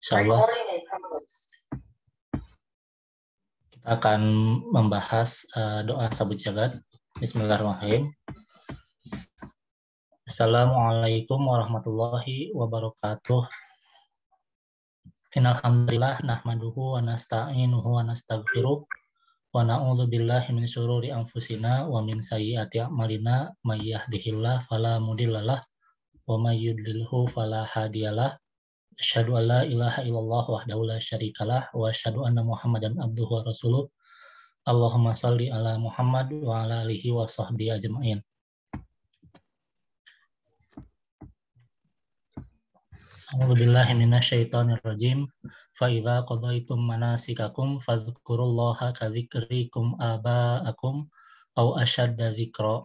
Insyaallah kita akan membahas doa sabut jagat. Bismillahirrahmanirrahim. Assalamualaikum warahmatullahi wabarakatuh. Innal hamdalillah nahmaduhu wa nasta'inuhu wa nastaghfiruh wa na'udzu billahi min syururi anfusina wa min sayyiati a'malina may yahdihillahu fala mudhillalah wa may yudlilhu fala hadiyalah. Asyhadu an la ilaha illallah wahdahu la syarikalah wa asyhadu anna Muhammadan abduhu wa rasuluh. Allahumma shalli ala Muhammad wa ala alihi wa sahbihi ajma'in. A'udzu billahi minasyaitonir rajim. Fa idza qadaytum manasikakum fadhkurullaha ka dzikrikum aba'akum aw ashadda dzikra.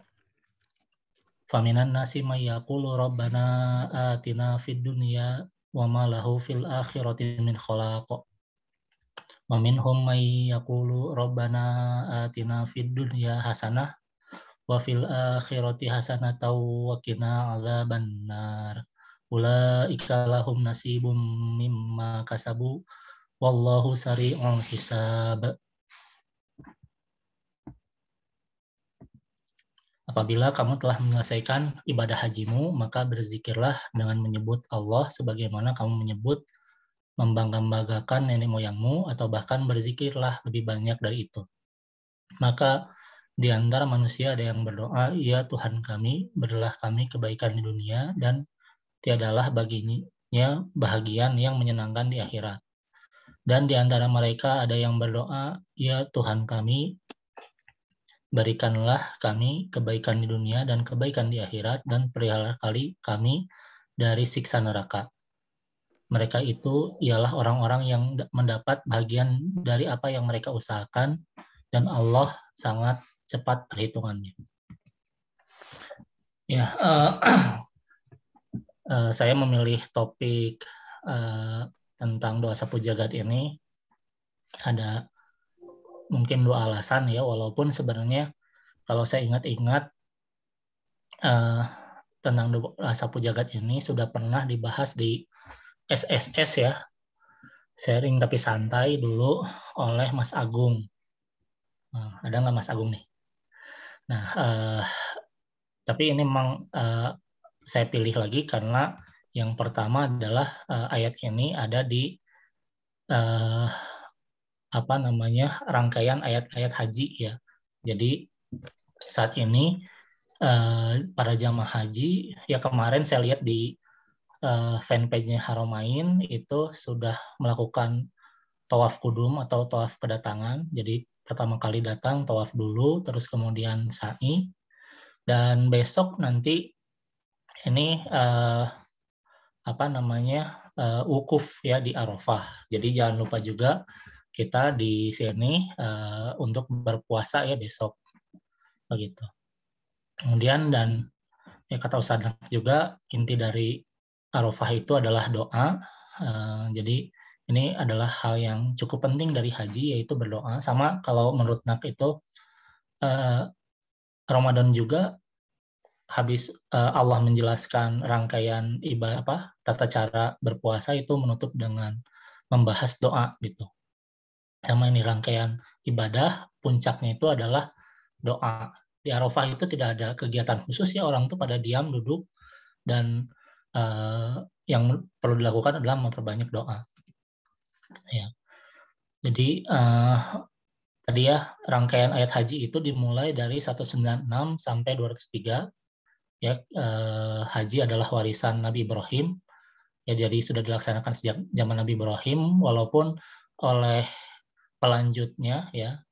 Faminan nasi may yaqulu rabbana atina fid dunya wa ma lahu fil akhirati min khalaq. Wa minhum may yaqulu rabbana atina fid dunya hasanah wa fil akhirati hasanatan wa qina adzabannar. Ulaika lahum nasibum mimma kasabu wallahu sari'ul hisab. Apabila kamu telah menyelesaikan ibadah hajimu, maka berzikirlah dengan menyebut Allah sebagaimana kamu menyebut membangga-banggakan nenek moyangmu, atau bahkan berzikirlah lebih banyak dari itu. Maka di antara manusia ada yang berdoa, ya Tuhan kami, berilah kami kebaikan di dunia dan tiadalah baginya bahagian yang menyenangkan di akhirat. Dan di antara mereka ada yang berdoa, ya Tuhan kami, berikanlah kami kebaikan di dunia dan kebaikan di akhirat, dan pelihara kami dari siksa neraka. Mereka itu ialah orang-orang yang mendapat bagian dari apa yang mereka usahakan, dan Allah sangat cepat perhitungannya. Ya, saya memilih topik tentang doa sapu jagat ini ada mungkin dua alasan ya, walaupun sebenarnya kalau saya ingat-ingat tentang doa sapu jagat ini sudah pernah dibahas di SSS ya, sharing tapi santai dulu oleh Mas Agung. Ada nggak Mas Agung nih? Nah, tapi ini memang saya pilih lagi karena yang pertama adalah ayat ini ada di rangkaian ayat-ayat haji ya. Jadi saat ini para jamaah haji ya, kemarin saya lihat di fanpage-nya Haramain itu sudah melakukan tawaf kudum atau tawaf kedatangan. Jadi pertama kali datang tawaf dulu, terus kemudian sa'i, dan besok nanti ini wukuf ya di Arafah. Jadi jangan lupa juga kita di sini untuk berpuasa ya besok, begitu. Kemudian dan ya kata Ustaz juga, inti dari Arafah itu adalah doa. Jadi ini adalah hal yang cukup penting dari haji, yaitu berdoa. Sama kalau menurut Nak itu Ramadan juga habis Allah menjelaskan rangkaian ibadah tata cara berpuasa itu menutup dengan membahas doa gitu. Sama ini rangkaian ibadah, puncaknya itu adalah doa. Di Arafah itu tidak ada kegiatan khusus ya, orang tuh pada diam duduk, dan yang perlu dilakukan adalah memperbanyak doa. Ya. Jadi tadi ya, rangkaian ayat haji itu dimulai dari 196 sampai 203. Ya, haji adalah warisan Nabi Ibrahim. Ya, jadi sudah dilaksanakan sejak zaman Nabi Ibrahim, walaupun oleh pelanjutnya ya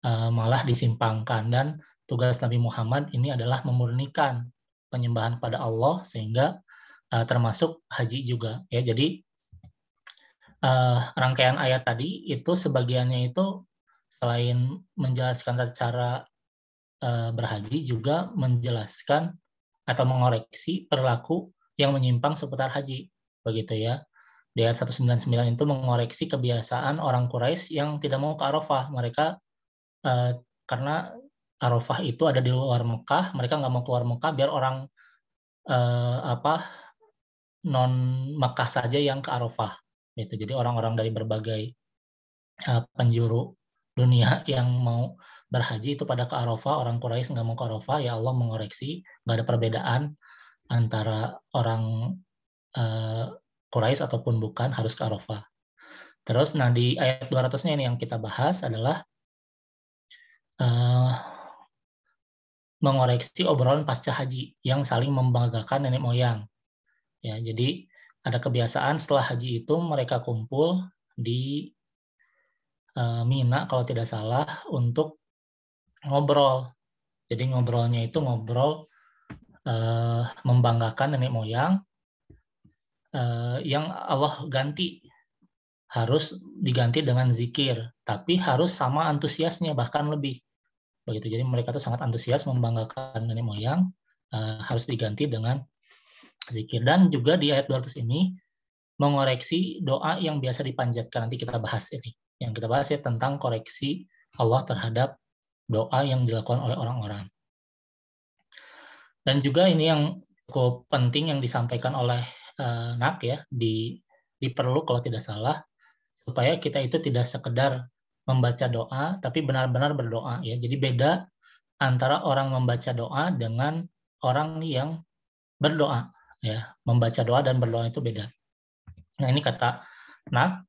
malah disimpangkan, dan tugas Nabi Muhammad ini adalah memurnikan penyembahan pada Allah, sehingga termasuk haji juga ya. Jadi rangkaian ayat tadi itu sebagiannya itu selain menjelaskan cara berhaji, juga menjelaskan atau mengoreksi perilaku yang menyimpang seputar haji, begitu ya. Di ayat 199 itu mengoreksi kebiasaan orang Quraisy yang tidak mau ke Arafah. Mereka karena Arafah itu ada di luar Mekah, mereka nggak mau keluar Mekah, biar orang non Mekah saja yang ke Arafah. Gitu. Jadi orang-orang dari berbagai penjuru dunia yang mau berhaji itu pada ke Arafah, orang Quraisy nggak mau ke Arafah, ya Allah mengoreksi, nggak ada perbedaan antara orang Quraisy ataupun bukan harus ke Arafah. Terus, nah di ayat 200-nya ini yang kita bahas adalah mengoreksi obrolan pasca haji yang saling membanggakan nenek moyang. Ya, jadi ada kebiasaan setelah haji itu mereka kumpul di Mina kalau tidak salah untuk ngobrol. Jadi ngobrolnya itu ngobrol membanggakan nenek moyang yang Allah ganti, harus diganti dengan zikir, tapi harus sama antusiasnya bahkan lebih. Begitu. Jadi mereka tuh sangat antusias membanggakan nenek moyang, harus diganti dengan zikir. Dan juga di ayat 200 ini mengoreksi doa yang biasa dipanjatkan. Nanti kita bahas ini. Yang kita bahas ya tentang koreksi Allah terhadap doa yang dilakukan oleh orang-orang. Dan juga ini yang cukup penting yang disampaikan oleh Nak ya, diperlu kalau tidak salah, supaya kita itu tidak sekedar membaca doa, tapi benar-benar berdoa ya. Jadi beda antara orang membaca doa dengan orang yang berdoa ya. Membaca doa dan berdoa itu beda. Nah ini kata Nak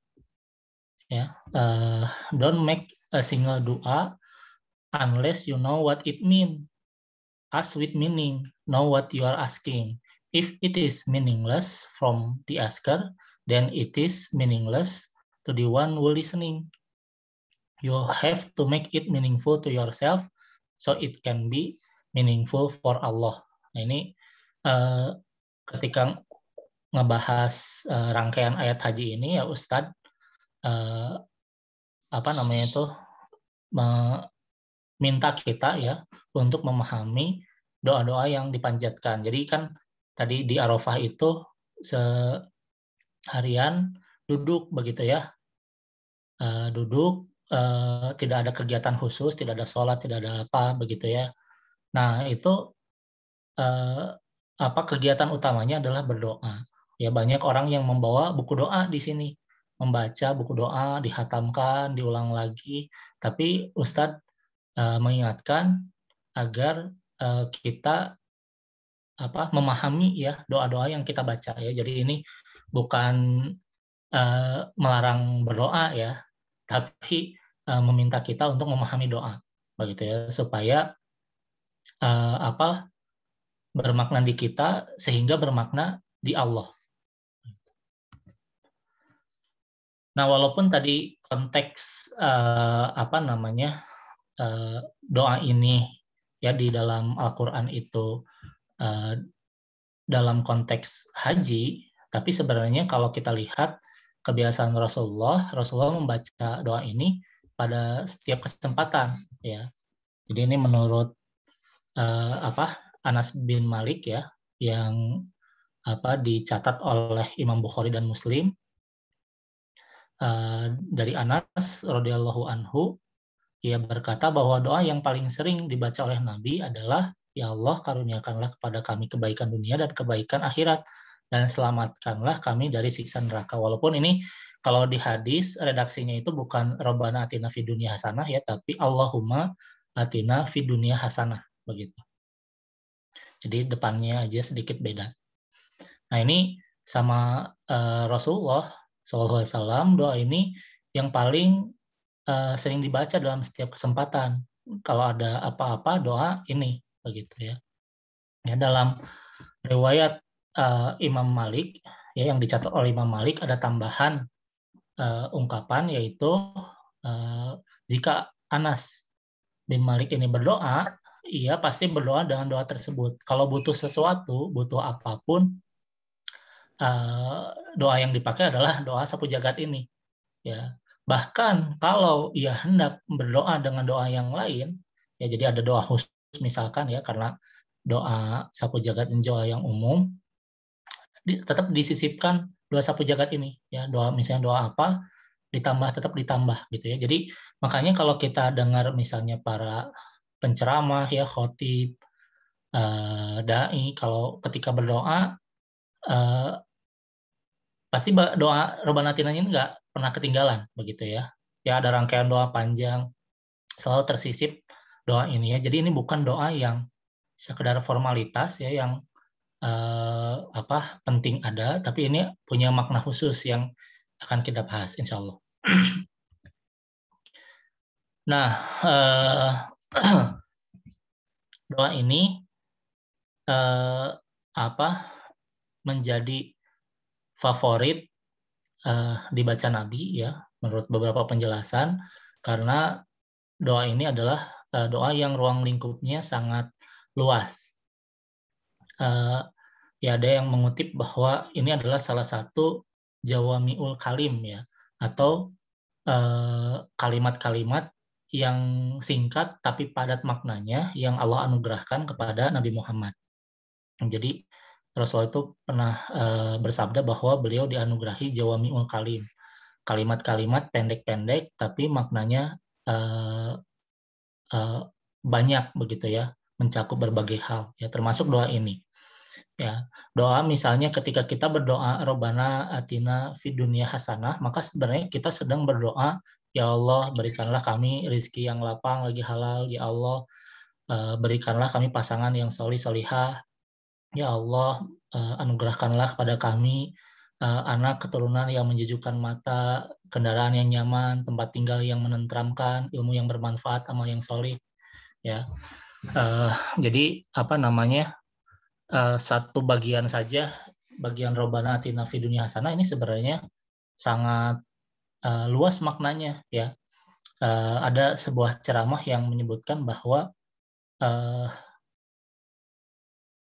ya, don't make a single dua unless you know what it means. Ask with meaning, know what you are asking. If it is meaningless from the asker, then it is meaningless to the one who listening. You have to make it meaningful to yourself, so it can be meaningful for Allah. Nah, ini ketika ngebahas rangkaian ayat haji ini ya Ustadz minta kita ya untuk memahami doa-doa yang dipanjatkan. Jadi kan tadi di Arafah itu seharian duduk begitu ya, duduk, tidak ada kegiatan khusus, tidak ada sholat, tidak ada apa begitu ya. Nah itu kegiatan utamanya adalah berdoa. Ya banyak orang yang membawa buku doa di sini, membaca buku doa, dihatamkan, diulang lagi. Tapi Ustadz mengingatkan agar kita memahami ya doa-doa yang kita baca ya. Jadi ini bukan melarang berdoa ya, tapi meminta kita untuk memahami doa begitu ya, supaya bermakna di kita sehingga bermakna di Allah. Nah, walaupun tadi konteks doa ini ya di dalam Al-Qur'an itu dalam konteks haji, tapi sebenarnya kalau kita lihat kebiasaan Rasulullah membaca doa ini pada setiap kesempatan ya. Jadi ini menurut Anas bin Malik ya, yang dicatat oleh Imam Bukhari dan Muslim, dari Anas radhiyallahu anhu, ia berkata bahwa doa yang paling sering dibaca oleh Nabi adalah, ya Allah karuniakanlah kepada kami kebaikan dunia dan kebaikan akhirat, dan selamatkanlah kami dari siksa neraka. Walaupun ini kalau di hadis redaksinya itu bukan Rabbana atina fid dunya hasanah ya, tapi Allahumma atina fid dunya hasanah begitu. Jadi depannya aja sedikit beda. Nah ini sama Rasulullah SAW, doa ini yang paling sering dibaca dalam setiap kesempatan. Kalau ada apa-apa doa ini begitu ya. Ya dalam riwayat Imam Malik ya yang dicatat oleh Imam Malik ada tambahan ungkapan yaitu jika Anas bin Malik ini berdoa, ia pasti berdoa dengan doa tersebut. Kalau butuh sesuatu, butuh apapun, doa yang dipakai adalah doa sapu jagat ini. Ya, bahkan kalau ia hendak berdoa dengan doa yang lain, ya jadi ada doa khusus misalkan ya, karena doa sapu jagat ini doa yang umum, tetap disisipkan doa sapu jagat ini. Ya, doa misalnya doa apa, tetap ditambah gitu ya. Jadi makanya kalau kita dengar misalnya para penceramah ya, khotib, dai, kalau ketika berdoa pasti doa Robbana Atina ini nggak pernah ketinggalan begitu ya. Ya ada rangkaian doa panjang, selalu tersisip doa ini ya. Jadi ini bukan doa yang sekedar formalitas ya, yang penting ada, tapi ini punya makna khusus yang akan kita bahas insya Allah. Nah, doa ini menjadi favorit dibaca Nabi ya, menurut beberapa penjelasan, karena doa ini adalah doa yang ruang lingkupnya sangat luas. Ya ada yang mengutip bahwa ini adalah salah satu jawami'ul kalim ya, atau kalimat-kalimat yang singkat tapi padat maknanya yang Allah anugerahkan kepada Nabi Muhammad. Jadi Rasulullah itu pernah bersabda bahwa beliau dianugerahi jawami'ul kalim, kalimat-kalimat pendek-pendek tapi maknanya banyak begitu ya, mencakup berbagai hal ya, termasuk doa ini. Ya, doa misalnya ketika kita berdoa Robbana atina fid dunya hasanah, maka sebenarnya kita sedang berdoa, ya Allah berikanlah kami rizki yang lapang lagi halal, ya Allah berikanlah kami pasangan yang solih solihah, ya Allah anugerahkanlah kepada kami anak keturunan yang menjejukkan mata, kendaraan yang nyaman, tempat tinggal yang menenteramkan, ilmu yang bermanfaat, amal yang solih ya. Jadi satu bagian saja, bagian Robbana atina fid dunya hasanah ini sebenarnya sangat luas maknanya ya. Ada sebuah ceramah yang menyebutkan bahwa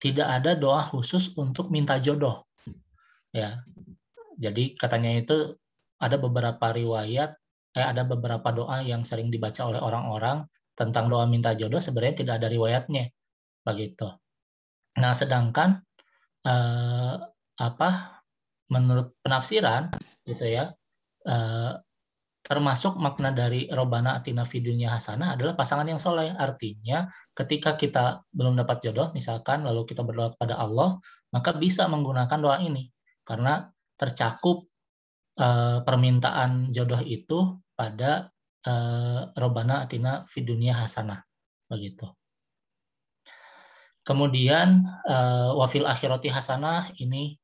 tidak ada doa khusus untuk minta jodoh ya. Jadi katanya itu ada beberapa riwayat, ada beberapa doa yang sering dibaca oleh orang-orang tentang doa minta jodoh sebenarnya tidak ada riwayatnya begitu. Nah, sedangkan menurut penafsiran gitu ya, termasuk makna dari Robbana atina fid dunya hasanah adalah pasangan yang soleh. Artinya ketika kita belum dapat jodoh misalkan, lalu kita berdoa kepada Allah, maka bisa menggunakan doa ini karena tercakup permintaan jodoh itu pada Robbana atina fid dunya hasanah begitu. Kemudian wafil akhirati hasanah ini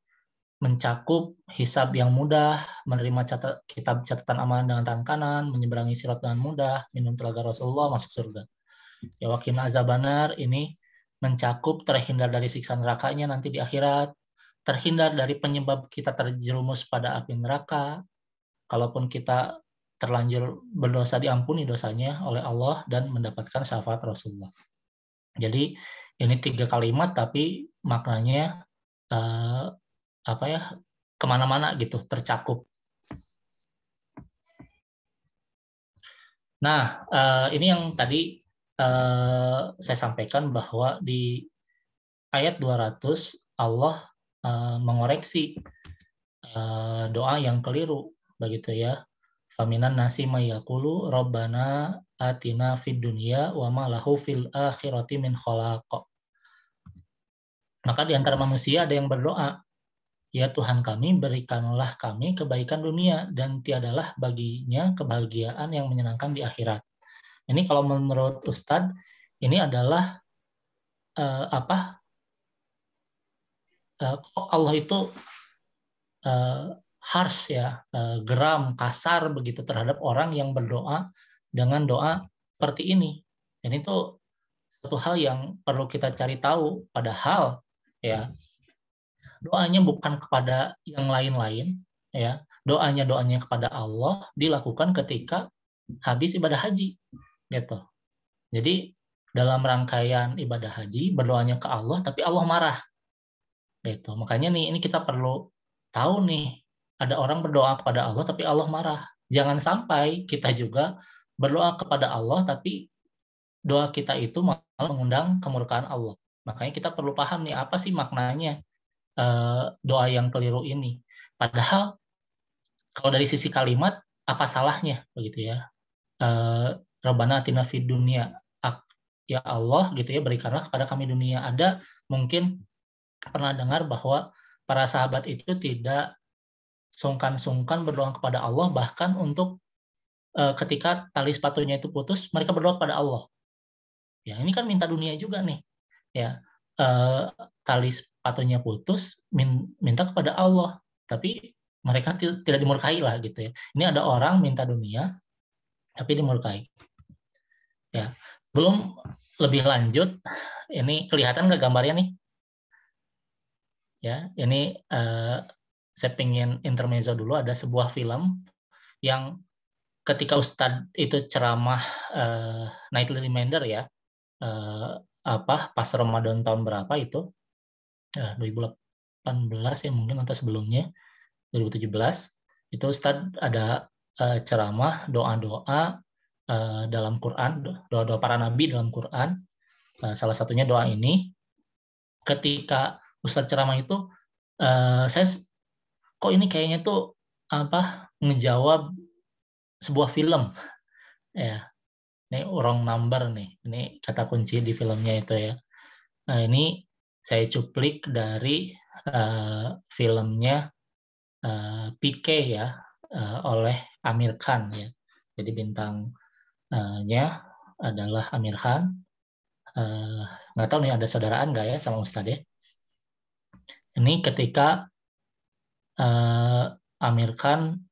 mencakup hisab yang mudah, menerima kitab catatan amalan dengan tangan kanan, menyeberangi sirat dengan mudah, minum telaga Rasulullah, masuk surga. Ya waqina azabannar ini mencakup terhindar dari siksa nerakanya nanti di akhirat, terhindar dari penyebab kita terjerumus pada api neraka, kalaupun kita terlanjur berdosa diampuni dosanya oleh Allah dan mendapatkan syafaat Rasulullah. Jadi ini 3 kalimat tapi maknanya kemana-mana gitu, tercakup. Nah, ini yang tadi saya sampaikan bahwa di ayat 200 Allah mengoreksi doa yang keliru begitu ya. Faminan nasi mayaqulu Rabbana atina fid dunya wa ma lahu fil akhirati min khalaq. Maka di antara manusia ada yang berdoa, ya Tuhan kami, berikanlah kami kebaikan dunia dan tiadalah baginya kebahagiaan yang menyenangkan di akhirat. Ini kalau menurut Ustadz, ini adalah Allah itu harsh ya, geram, kasar begitu terhadap orang yang berdoa dengan doa seperti ini. Dan itu satu hal yang perlu kita cari tahu. Padahal ya doanya bukan kepada yang lain-lain, ya doanya kepada Allah dilakukan ketika habis ibadah haji, gitu. Jadi dalam rangkaian ibadah haji berdoanya ke Allah, tapi Allah marah, gitu. Makanya ini kita perlu tahu nih, ada orang berdoa kepada Allah tapi Allah marah. Jangan sampai kita juga berdoa kepada Allah tapi doa kita itu malah mengundang kemurkaan Allah. Makanya kita perlu paham nih apa sih maknanya doa yang keliru ini. Padahal kalau dari sisi kalimat apa salahnya begitu ya? Rabbana atina fid dunya, ya Allah gitu ya, berikanlah kepada kami dunia. Ada mungkin pernah dengar bahwa para sahabat itu tidak sungkan-sungkan berdoa kepada Allah, bahkan untuk ketika tali sepatunya itu putus, mereka berdoa kepada Allah. Ya, ini kan minta dunia juga nih. Ya, tali sepatunya putus, minta kepada Allah, tapi mereka tidak dimurkai lah gitu ya. Ini ada orang minta dunia, tapi dimurkai. Ya, belum lebih lanjut, ini kelihatan nggak gambarnya nih? Ya, ini saya pengen intermezzo dulu. Ada sebuah film yang ketika Ustadz itu ceramah Nightly Reminder ya, pas Ramadan tahun berapa itu, 2018 ya mungkin atau sebelumnya 2017, itu Ustadz ada ceramah doa-doa dalam Quran, doa-doa para nabi dalam Quran. Salah satunya doa ini. Ketika Ustadz ceramah itu, saya kok ini kayaknya tuh ngejawab sebuah film ya. Ini wrong number nih, ini kata kunci di filmnya itu ya. Nah, ini saya cuplik dari filmnya PK ya, oleh Amir Khan ya. Jadi bintangnya adalah Amir Khan. Nggak tahu nih ada saudaraan nggak ya sama Ustadz ya. Ini ketika Amir Khan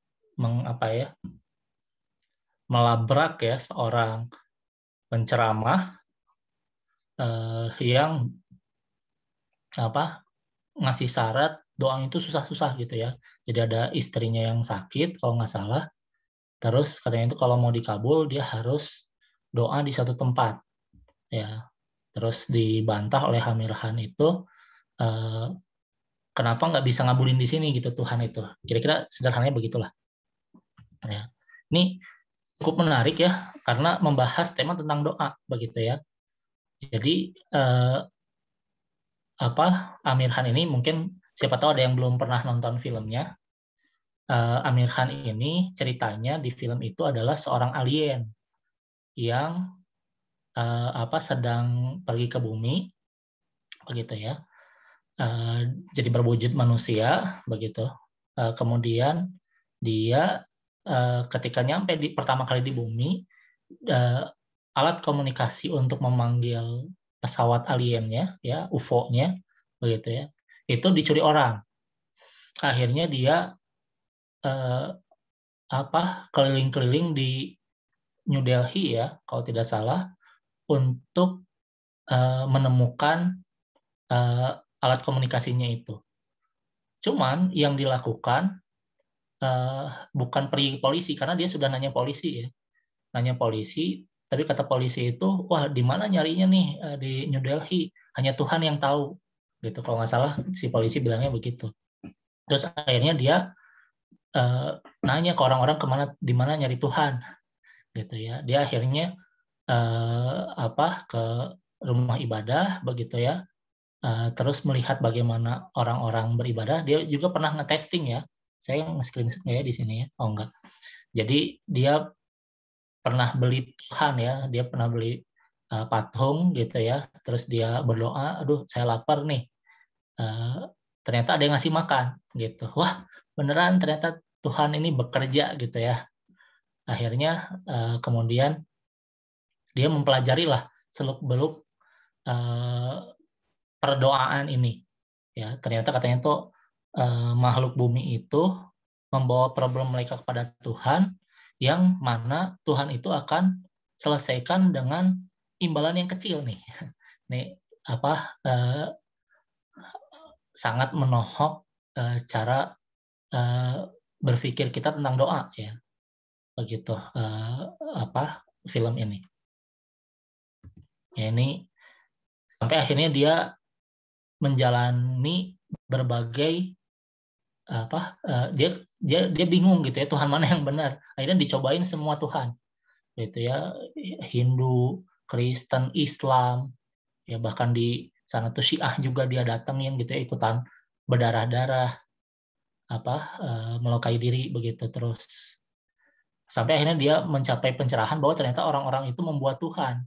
melabrak ya seorang penceramah yang ngasih syarat doa itu susah-susah gitu ya. Jadi ada istrinya yang sakit kalau nggak salah. Terus katanya itu kalau mau dikabul dia harus doa di satu tempat ya. Terus dibantah oleh Amir Khan itu, kenapa nggak bisa ngabulin di sini gitu Tuhan itu. Kira-kira sederhananya begitulah. Ya. Ini cukup menarik ya karena membahas tema tentang doa begitu ya. Jadi Amir Khan ini mungkin siapa tahu ada yang belum pernah nonton filmnya. Amir Khan ini ceritanya di film itu adalah seorang alien yang sedang pergi ke bumi begitu ya. Jadi berwujud manusia begitu. Kemudian dia ketika nyampe pertama kali di bumi, alat komunikasi untuk memanggil pesawat aliennya ya, UFO-nya begitu ya, itu dicuri orang. Akhirnya dia keliling-keliling di New Delhi ya kalau tidak salah untuk menemukan alat komunikasinya itu. Cuman yang dilakukan bukan pergi ke polisi karena dia sudah nanya polisi ya, tapi kata polisi itu, wah di mana nyarinya nih di New Delhi, hanya Tuhan yang tahu gitu kalau nggak salah si polisi bilangnya begitu. Terus akhirnya dia nanya ke orang-orang di mana nyari Tuhan gitu ya. Dia akhirnya ke rumah ibadah begitu ya. Terus melihat bagaimana orang-orang beribadah. Dia juga pernah ngetesting ya. Saya nge-screenshot ya di sini ya. Oh enggak. Jadi dia pernah beli Tuhan ya. Dia pernah beli patung gitu ya. Terus dia berdoa, aduh saya lapar nih. Ternyata ada yang ngasih makan gitu. Wah beneran ternyata Tuhan ini bekerja gitu ya. Akhirnya kemudian dia mempelajari lah seluk-beluk perdoaan ini. Ya, ternyata katanya itu makhluk bumi itu membawa problem mereka kepada Tuhan, yang mana Tuhan itu akan selesaikan dengan imbalan yang kecil nih. Nih sangat menohok cara berpikir kita tentang doa ya. Begitu film ini. Ya, ini sampai akhirnya dia menjalani berbagai dia bingung gitu ya, Tuhan mana yang benar. Akhirnya dicobain semua Tuhan gitu ya, Hindu, Kristen, Islam ya, bahkan di sana tuh Syiah juga dia datengin gitu ya, ikutan berdarah-darah melukai diri begitu. Terus sampai akhirnya dia mencapai pencerahan bahwa ternyata orang-orang itu membuat Tuhan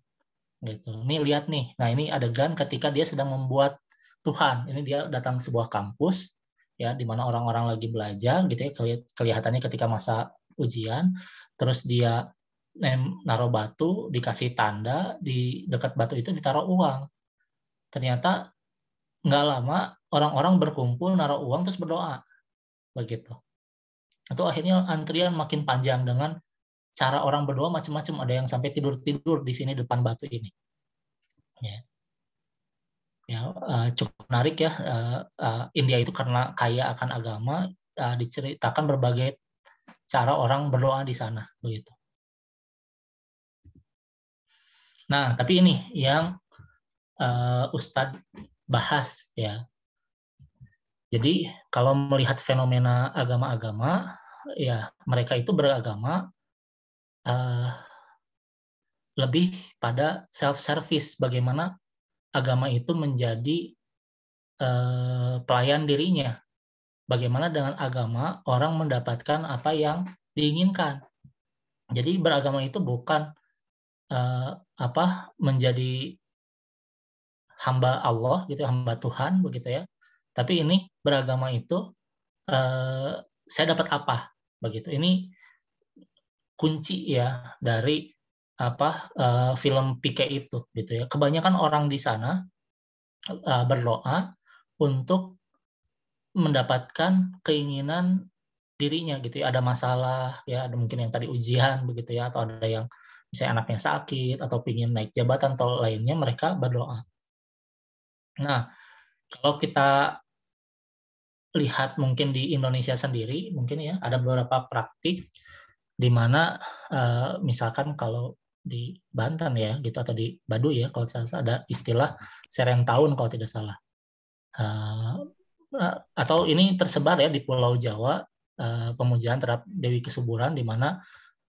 gitu. Nih lihat nih, nah ini adegan ketika dia sedang membuat Tuhan. Ini dia datang ke sebuah kampus ya di mana orang-orang lagi belajar gitu ya, kelihatannya ketika masa ujian, terus dia naruh batu, dikasih tanda, di dekat batu itu ditaruh uang. Ternyata nggak lama orang-orang berkumpul naruh uang terus berdoa begitu. Itu akhirnya antrian makin panjang dengan cara orang berdoa macam-macam, ada yang sampai tidur-tidur di sini depan batu ini. Ya, cukup menarik ya. India itu karena kaya akan agama, diceritakan berbagai cara orang berdoa di sana begitu. Nah, tapi ini yang Ustadz bahas ya. Jadi kalau melihat fenomena agama-agama, ya mereka itu beragama lebih pada self-service, bagaimana agama itu menjadi pelayan dirinya. Bagaimana dengan agama orang mendapatkan apa yang diinginkan. Jadi beragama itu bukan menjadi hamba Allah gitu, hamba Tuhan begitu ya. Tapi ini beragama itu saya dapat apa begitu. Ini kunci ya dari film Pike itu gitu ya. Kebanyakan orang di sana berdoa untuk mendapatkan keinginan dirinya gitu ya. Ada masalah ya, ada mungkin yang tadi ujian begitu ya, atau ada yang misalnya anaknya sakit atau ingin naik jabatan atau lainnya, mereka berdoa. Nah, kalau kita lihat mungkin di Indonesia sendiri, mungkin ya ada beberapa praktik di mana misalkan kalau di Banten ya gitu, atau di Baduy ya kalau saya ada istilah Serentahun kalau tidak salah. Atau ini tersebar ya di Pulau Jawa, pemujaan terhadap Dewi Kesuburan, di mana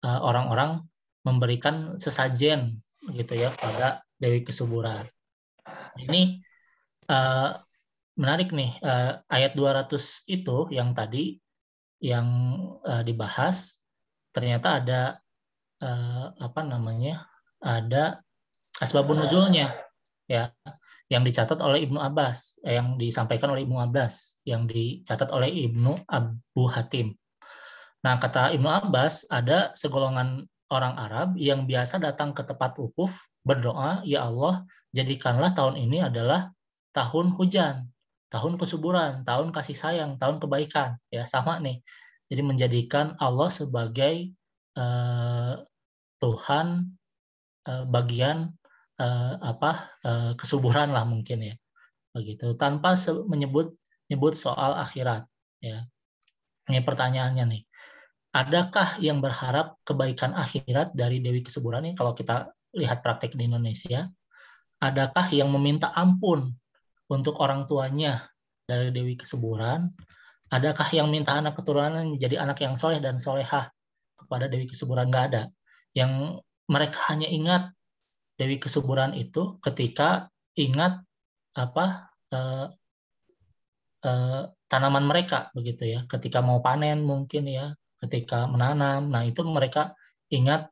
orang-orang memberikan sesajen gitu ya pada Dewi Kesuburan. Ini menarik nih, ayat 200 itu yang tadi yang dibahas, ternyata ada ada asbabun nuzulnya ya, yang dicatat oleh Ibnu Abbas, yang disampaikan oleh Ibnu Abbas, yang dicatat oleh Ibnu Abu Hatim. Nah, kata Ibnu Abbas, ada segolongan orang Arab yang biasa datang ke tempat wukuf berdoa, ya Allah, jadikanlah tahun ini adalah tahun hujan, tahun kesuburan, tahun kasih sayang, tahun kebaikan. Ya, sama nih. Jadi menjadikan Allah sebagai Tuhan bagian kesuburan lah mungkin ya. Begitu, tanpa menyebut soal akhirat ya. Ini pertanyaannya nih. Adakah yang berharap kebaikan akhirat dari Dewi Kesuburan ini? Kalau kita lihat praktek di Indonesia, adakah yang meminta ampun untuk orang tuanya dari Dewi Kesuburan? Adakah yang minta anak keturunan menjadi anak yang soleh dan solehah kepada Dewi Kesuburan? Nggak ada. Yang mereka hanya ingat Dewi Kesuburan itu ketika ingat tanaman mereka begitu ya, ketika mau panen mungkin ya, ketika menanam. Nah, itu mereka ingat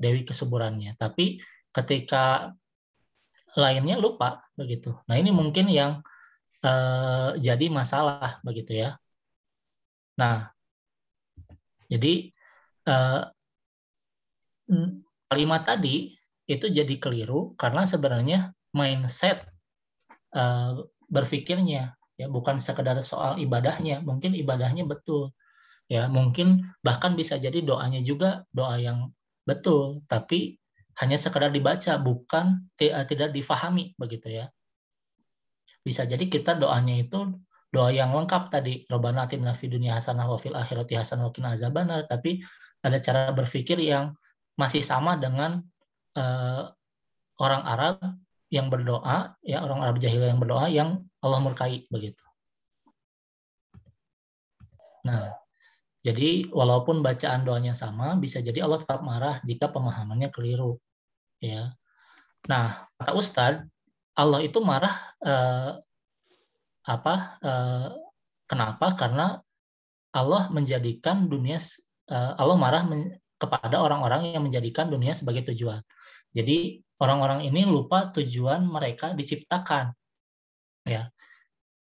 Dewi Kesuburannya. Tapi ketika lainnya lupa begitu. Nah, ini mungkin yang jadi masalah begitu ya. Nah, jadi kalimat tadi itu jadi keliru karena sebenarnya mindset berpikirnya ya, bukan sekedar soal ibadahnya. Mungkin ibadahnya betul ya, mungkin bahkan bisa jadi doanya juga doa yang betul, tapi hanya sekedar dibaca, bukan tidak difahami begitu ya. Bisa jadi kita doanya itu doa yang lengkap tadi, Rabbana atina fid dunya hasanah wa fil akhirati hasanah wa qina azabannar, tapi ada cara berpikir yang masih sama dengan orang Arab yang berdoa ya, orang Arab jahiliyah yang berdoa yang Allah murkai begitu. Nah, jadi walaupun bacaan doanya sama, bisa jadi Allah tetap marah jika pemahamannya keliru. Ya. Nah, kata Ustadz, Allah itu marah kenapa? Karena Allah menjadikan dunia, Allah marah kepada orang-orang yang menjadikan dunia sebagai tujuan. Jadi orang-orang ini lupa tujuan mereka diciptakan. Ya.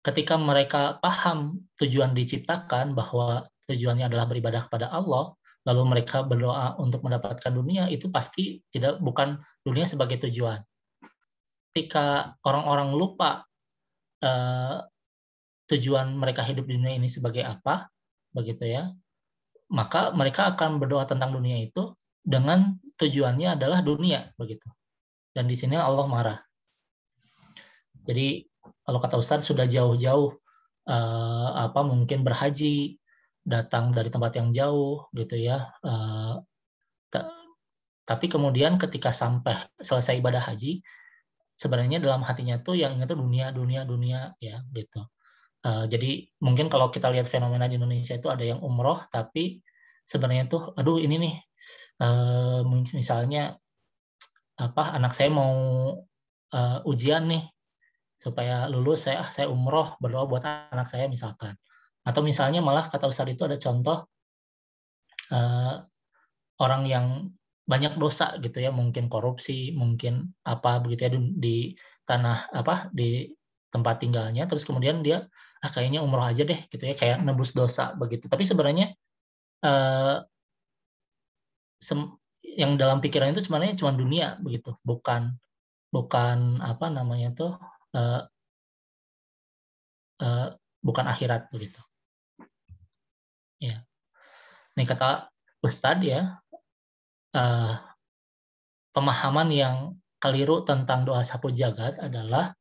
ketika mereka paham tujuan diciptakan, bahwa tujuannya adalah beribadah kepada Allah, lalu mereka berdoa untuk mendapatkan dunia, itu pasti bukan dunia sebagai tujuan. Ketika orang-orang lupa tujuan mereka hidup di dunia ini sebagai apa, begitu ya, maka mereka akan berdoa tentang dunia itu dengan tujuannya adalah dunia, begitu. Dan di sini Allah marah. Jadi kalau kata Ustadz, sudah jauh-jauh mungkin berhaji, datang dari tempat yang jauh, gitu ya. Tapi kemudian ketika sampai selesai ibadah haji, sebenarnya dalam hatinya tuh yang ingat tuh dunia ya, gitu. Jadi mungkin kalau kita lihat fenomena di Indonesia itu ada yang umroh, tapi sebenarnya tuh, aduh ini nih, misalnya anak saya mau ujian nih, supaya lulus saya umroh, berdoa buat anak saya misalkan. Atau misalnya malah kata Ustadz itu ada contoh orang yang banyak dosa gitu ya, mungkin korupsi, mungkin apa begitu ya, di tanah di tempat tinggalnya, terus kemudian dia kayaknya umroh aja deh gitu ya, kayak nebus dosa begitu. Tapi sebenarnya yang dalam pikiran itu sebenarnya cuma dunia begitu, bukan bukan akhirat begitu. Ya. Nih kata Ustadz ya, pemahaman yang keliru tentang doa sapu jagat adalah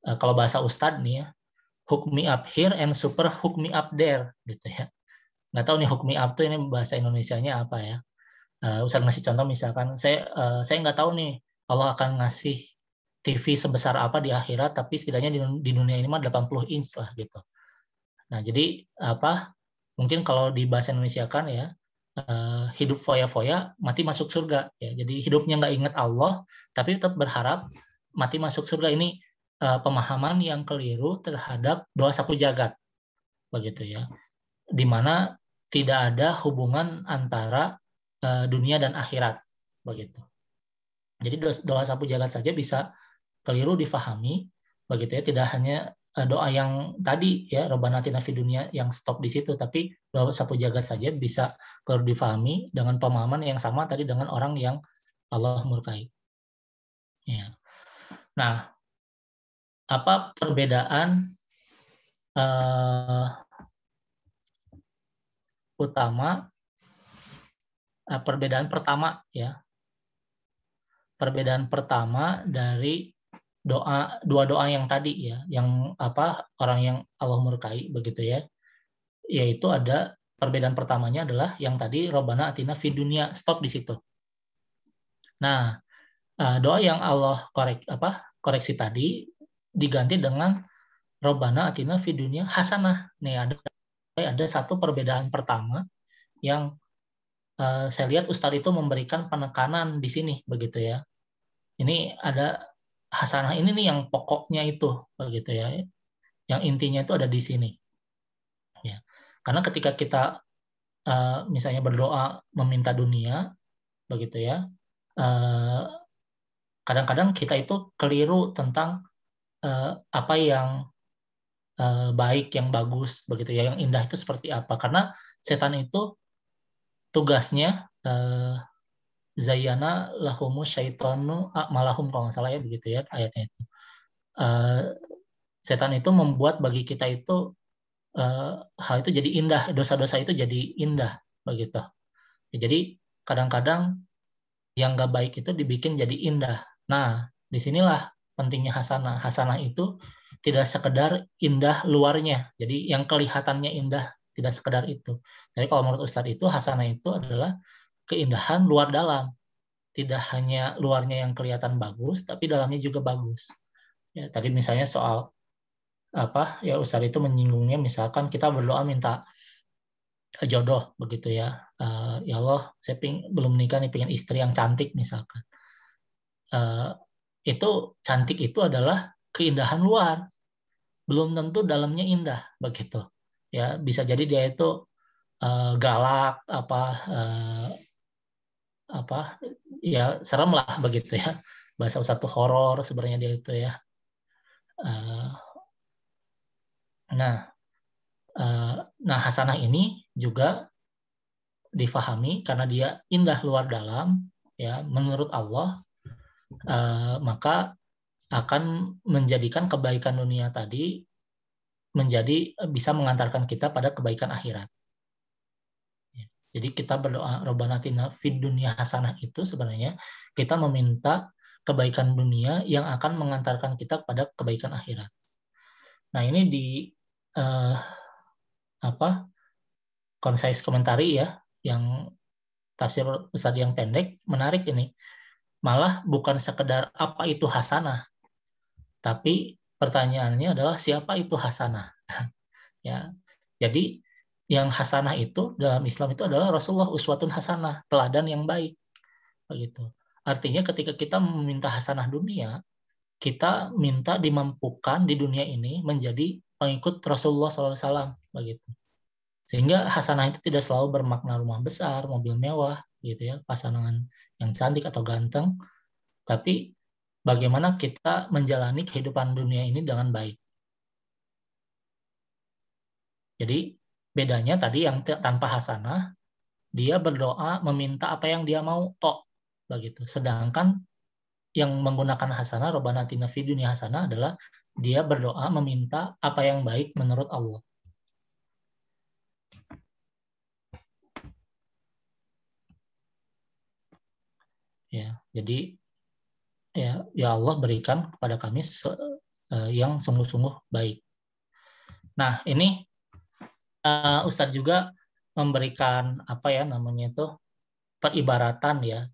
kalau bahasa Ustadz nih ya, hook me up here and super hook me up there gitu ya. Nggak tahu nih hook me up tuh ini bahasa Indonesianya apa ya. Ustadz ngasih contoh misalkan saya nggak tahu nih Allah akan ngasih TV sebesar apa di akhirat, tapi setidaknya di dunia ini mah 80 inch lah gitu. Nah jadi mungkin kalau di bahasa Indonesia kan ya, hidup foya-foya, mati masuk surga. Ya. Jadi hidupnya nggak ingat Allah, tapi tetap berharap mati masuk surga. Ini pemahaman yang keliru terhadap doa sapu jagat, begitu ya. Di mana tidak ada hubungan antara dunia dan akhirat, begitu. Jadi doa sapu jagat saja bisa keliru difahami, begitu ya. Tidak hanya doa yang tadi ya, Rabbana atina fid dunya yang stop di situ, tapi doa sapu jagat saja bisa keliru difahami dengan pemahaman yang sama tadi dengan orang yang Allah murkai. Ya. Nah, apa perbedaan perbedaan pertama ya? Perbedaan pertama dari dua doa yang tadi ya, yang orang yang Allah murkai begitu ya, yaitu ada perbedaan pertamanya adalah yang tadi Rabbana atina fid dunya, stop di situ. Nah, doa yang Allah koreksi tadi diganti dengan Rabbana atina fid dunya hasanah. Nih ada satu perbedaan pertama yang saya lihat Ustadz itu memberikan penekanan di sini begitu ya. Ini ada hasanah ini nih yang pokoknya itu begitu ya. Yang intinya itu ada di sini. Ya. Karena ketika kita misalnya berdoa meminta dunia begitu ya, kadang-kadang kita itu keliru tentang apa yang baik, yang bagus begitu ya, yang indah itu seperti apa. Karena setan itu tugasnya zayyana lahumu syaitanu malahum, kalau nggak salah ya begitu ya ayatnya itu. Setan itu membuat bagi kita itu hal itu jadi indah, dosa-dosa itu jadi indah begitu. Jadi kadang-kadang yang nggak baik itu dibikin jadi indah. Nah, disinilah pentingnya hasanah. Hasanah itu tidak sekedar indah luarnya. Jadi yang kelihatannya indah tidak sekedar itu. Jadi kalau menurut Ustadz itu hasanah itu adalah keindahan luar dalam. Tidak hanya luarnya yang kelihatan bagus, tapi dalamnya juga bagus. Ya, tadi misalnya soal ya Ustadz itu menyinggungnya misalkan kita berdoa minta jodoh begitu ya. Ya Allah, saya belum menikah nih, pengen istri yang cantik misalkan. Itu cantik itu adalah keindahan luar, belum tentu dalamnya indah begitu. Ya, bisa jadi dia itu galak ya serem lah begitu ya. Bahasa satu horor sebenarnya dia itu ya. Nah, hasanah ini juga difahami karena dia indah luar dalam, ya, menurut Allah, maka akan menjadikan kebaikan dunia tadi menjadi bisa mengantarkan kita pada kebaikan akhirat. Jadi kita berdoa Rabbana atina fid dunya hasanah itu sebenarnya kita meminta kebaikan dunia yang akan mengantarkan kita kepada kebaikan akhirat. Nah, ini di concise komentari ya, yang tafsir Ustadz yang pendek, menarik ini. Malah bukan sekedar apa itu hasanah, tapi pertanyaannya adalah siapa itu hasanah. Ya, jadi yang hasanah itu dalam Islam itu adalah Rasulullah uswatun hasanah, teladan yang baik, begitu. Artinya ketika kita meminta hasanah dunia, kita minta dimampukan di dunia ini menjadi pengikut Rasulullah SAW, begitu. Sehingga hasanah itu tidak selalu bermakna rumah besar, mobil mewah, gitu ya, pasangan yang cantik atau ganteng, tapi bagaimana kita menjalani kehidupan dunia ini dengan baik. Jadi bedanya tadi yang tanpa hasanah, dia berdoa meminta apa yang dia mau, tok, begitu. Sedangkan yang menggunakan hasanah, Rabbana atina fid dunya hasanah, adalah dia berdoa meminta apa yang baik menurut Allah. Ya, jadi ya Allah berikan kepada kami yang sungguh-sungguh baik. Nah, ini Ustadz juga memberikan peribaratan ya,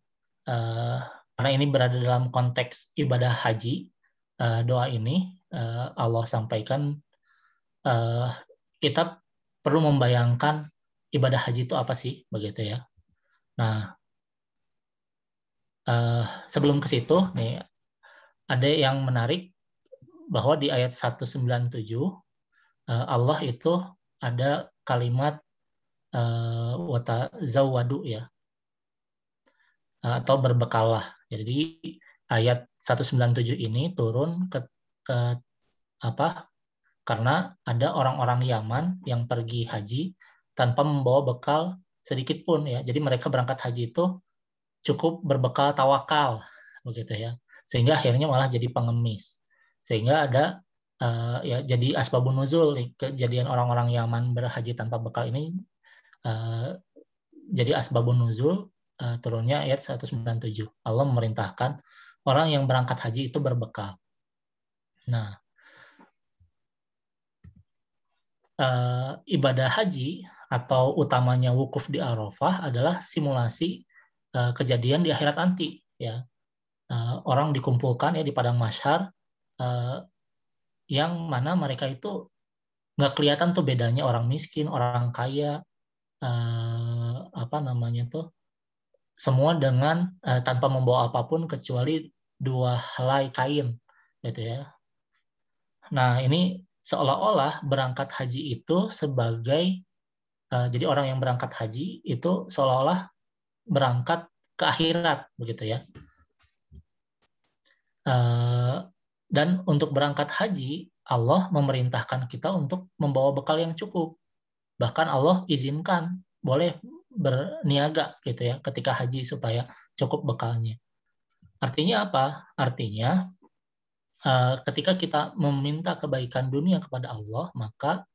karena ini berada dalam konteks ibadah haji. Doa ini Allah sampaikan, kita perlu membayangkan ibadah haji itu apa sih, begitu ya. Nah, sebelum ke situ nih, ada yang menarik bahwa di ayat 197 Allah itu ada kalimat watazawwadu ya, atau berbekallah. Jadi ayat 197 ini turun ke karena ada orang-orang Yaman yang pergi haji tanpa membawa bekal sedikit pun ya. Jadi mereka berangkat haji itu cukup berbekal tawakal, begitu ya. Sehingga akhirnya malah jadi pengemis. Sehingga ada ya jadi asbabun nuzul, kejadian orang-orang Yaman berhaji tanpa bekal ini jadi asbabun nuzul turunnya ayat 197. Allah memerintahkan orang yang berangkat haji itu berbekal. Nah, ibadah haji atau utamanya wukuf di Arafah adalah simulasi kejadian di akhirat nanti ya. Orang dikumpulkan ya di padang mahsyar, yang mana mereka itu nggak kelihatan tuh bedanya orang miskin, orang kaya, semua dengan tanpa membawa apapun kecuali 2 helai kain, gitu ya. Nah, ini seolah-olah berangkat haji itu sebagai jadi orang yang berangkat haji itu seolah-olah berangkat ke akhirat, begitu ya. Dan untuk berangkat haji, Allah memerintahkan kita untuk membawa bekal yang cukup. Bahkan Allah izinkan boleh berniaga gitu ya ketika haji supaya cukup bekalnya. Artinya apa? Artinya ketika kita meminta kebaikan dunia kepada Allah, maka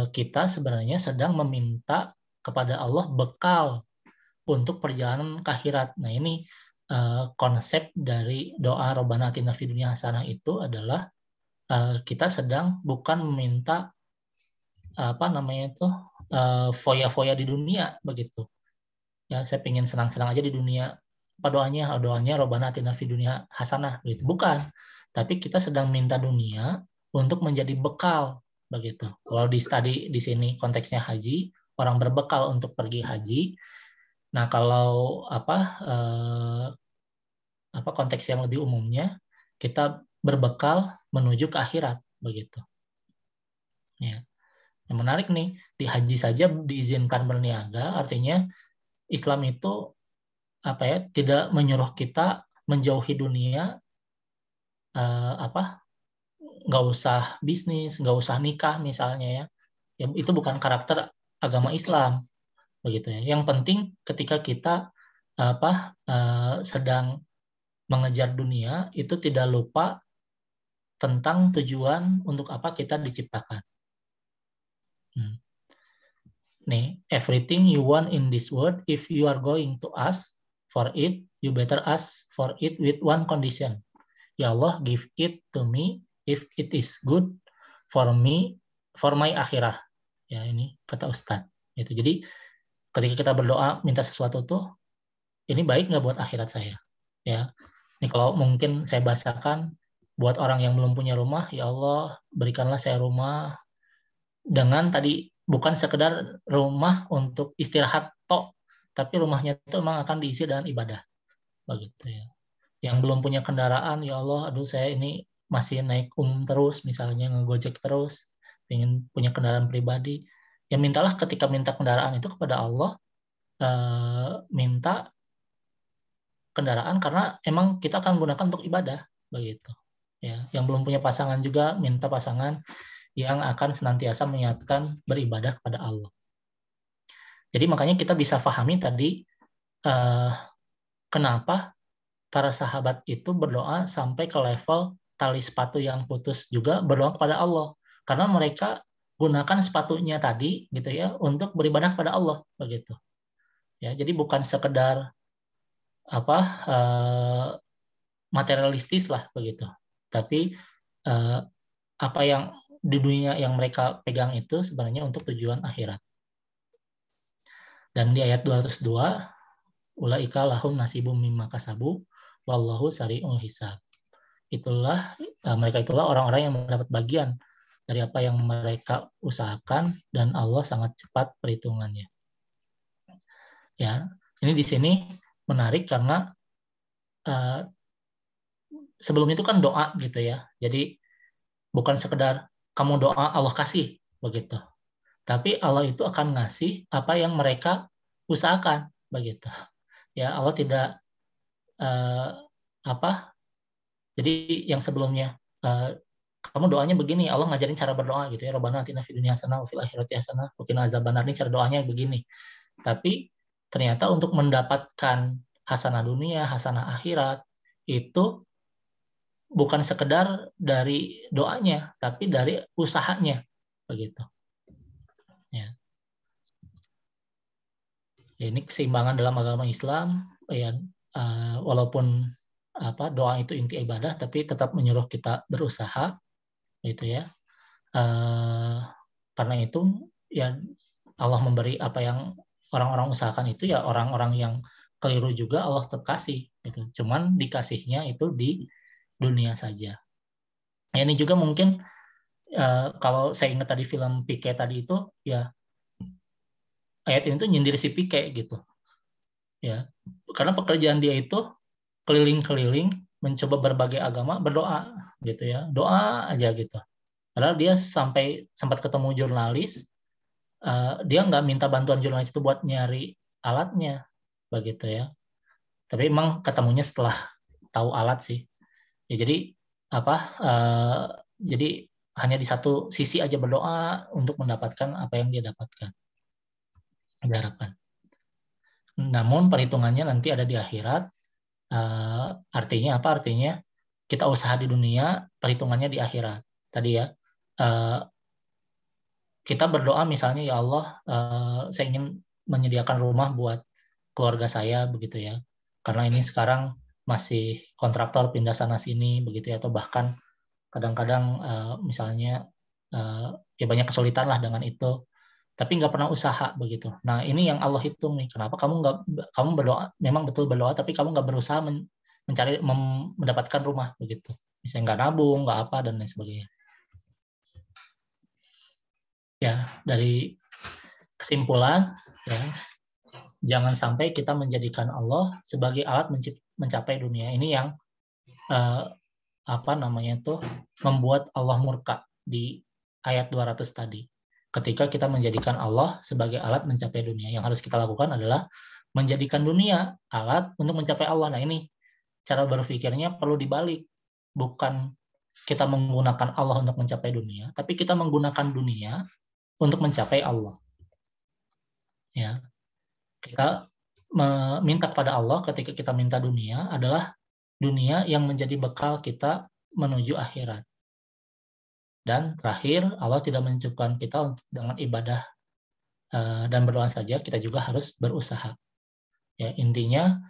kita sebenarnya sedang meminta kepada Allah bekal untuk perjalanan ke akhirat. Nah, ini konsep dari doa Rabbana atina fid dunya hasanah itu adalah kita sedang bukan meminta foya-foya di dunia, begitu. Ya, saya pengen senang-senang aja di dunia. Apa doanya? Doanya Rabbana atina fid dunya hasanah, gitu. Bukan. Tapi kita sedang minta dunia untuk menjadi bekal, begitu. Kalau di study di sini konteksnya haji, orang berbekal untuk pergi haji. Nah, kalau konteks yang lebih umumnya, kita berbekal menuju ke akhirat, begitu. Ya. Yang menarik nih, di haji saja diizinkan berniaga, artinya Islam itu tidak menyuruh kita menjauhi dunia nggak usah bisnis, nggak usah nikah misalnya ya. Ya itu bukan karakter agama Islam begitu ya. Yang penting ketika kita sedang mengejar dunia itu tidak lupa tentang tujuan untuk apa kita diciptakan. Nih, everything you want in this world, if you are going to ask for it, you better ask for it with one condition. Ya Allah, give it to me if it is good for me, for my akhirah. Ya, ini kata Ustadz. Gitu. Jadi, ketika kita berdoa minta sesuatu tuh, ini baik nggak buat akhirat saya? Ya, ini kalau mungkin saya bahasakan buat orang yang belum punya rumah, ya Allah, berikanlah saya rumah dengan tadi bukan sekedar rumah untuk istirahat tok, tapi rumahnya itu memang akan diisi dengan ibadah, begitu ya. Yang belum punya kendaraan, ya Allah, aduh saya ini masih naik terus, misalnya ngegojek terus, ingin punya kendaraan pribadi, ya mintalah ketika minta kendaraan itu kepada Allah, minta kendaraan karena emang kita akan gunakan untuk ibadah, begitu. Ya, yang belum punya pasangan juga minta pasangan yang akan senantiasa mengingatkan beribadah kepada Allah. Jadi makanya kita bisa pahami tadi kenapa para sahabat itu berdoa sampai ke level tali sepatu yang putus juga berdoa kepada Allah. Karena mereka gunakan sepatunya tadi gitu ya untuk beribadah kepada Allah begitu. Ya, jadi bukan sekedar materialistis lah begitu. Tapi apa yang di dunia yang mereka pegang itu sebenarnya untuk tujuan akhirat. Dan di ayat 202, ulaika lahum nasibum mimma kasabu wallahu sari'ul hisab. Mereka itulah orang-orang yang mendapat bagian dari apa yang mereka usahakan dan Allah sangat cepat perhitungannya. Ya, ini di sini menarik karena sebelum itu kan doa gitu ya. Jadi bukan sekedar kamu doa Allah kasih begitu. Tapi Allah itu akan ngasih apa yang mereka usahakan begitu. Ya, Allah tidak jadi yang sebelumnya kamu doanya begini, Allah ngajarin cara berdoa gitu ya. Rabbana atina fid dunya hasanah wa fil akhirati hasanah wa qina azabannar, ini cara doanya begini. Tapi ternyata untuk mendapatkan hasanah dunia, hasanah akhirat itu bukan sekedar dari doanya, tapi dari usahanya begitu. Ya. Ya, ini keseimbangan dalam agama Islam ya, walaupun doa itu inti ibadah, tapi tetap menyuruh kita berusaha gitu ya. Karena itu ya Allah memberi apa yang orang-orang usahakan itu ya orang-orang yang keliru juga Allah tetap kasih gitu. Cuman dikasihnya itu di dunia saja. Ya, ini juga mungkin kalau saya ingat tadi film Pique tadi itu ya ayat ini tuh nyindir si Pique gitu. Ya. Karena pekerjaan dia itu keliling-keliling mencoba berbagai agama berdoa gitu ya. Doa aja gitu. Padahal dia sampai sempat ketemu jurnalis, dia nggak minta bantuan jurnalis itu buat nyari alatnya, begitu ya. Tapi emang ketemunya setelah tahu alat sih. Ya, jadi jadi hanya di satu sisi aja berdoa untuk mendapatkan apa yang dia dapatkan, diharapkan. Namun perhitungannya nanti ada di akhirat. Artinya apa? Artinya kita usaha di dunia, perhitungannya di akhirat. Tadi ya. Kita berdoa misalnya ya Allah, saya ingin menyediakan rumah buat keluarga saya begitu ya. Karena ini sekarang masih kontraktor pindah sana sini begitu ya, atau bahkan kadang-kadang misalnya ya banyak kesulitan lah dengan itu. Tapi nggak pernah usaha begitu. Nah ini yang Allah hitung nih. Kenapa kamu berdoa, memang betul berdoa, tapi kamu nggak berusaha mencari mendapatkan rumah begitu. Misalnya nggak nabung, nggak apa dan lain sebagainya. Ya, dari kesimpulan ya, jangan sampai kita menjadikan Allah sebagai alat mencapai dunia. Ini yang membuat Allah murka di ayat 200 tadi. Ketika kita menjadikan Allah sebagai alat mencapai dunia, yang harus kita lakukan adalah menjadikan dunia alat untuk mencapai Allah. Nah, ini cara berpikirnya perlu dibalik. Bukan kita menggunakan Allah untuk mencapai dunia, tapi kita menggunakan dunia untuk mencapai Allah. Ya, kita meminta kepada Allah ketika kita minta dunia adalah dunia yang menjadi bekal kita menuju akhirat. Dan terakhir, Allah tidak mencukupkan kita untuk dengan ibadah dan berdoa saja, kita juga harus berusaha. Ya, intinya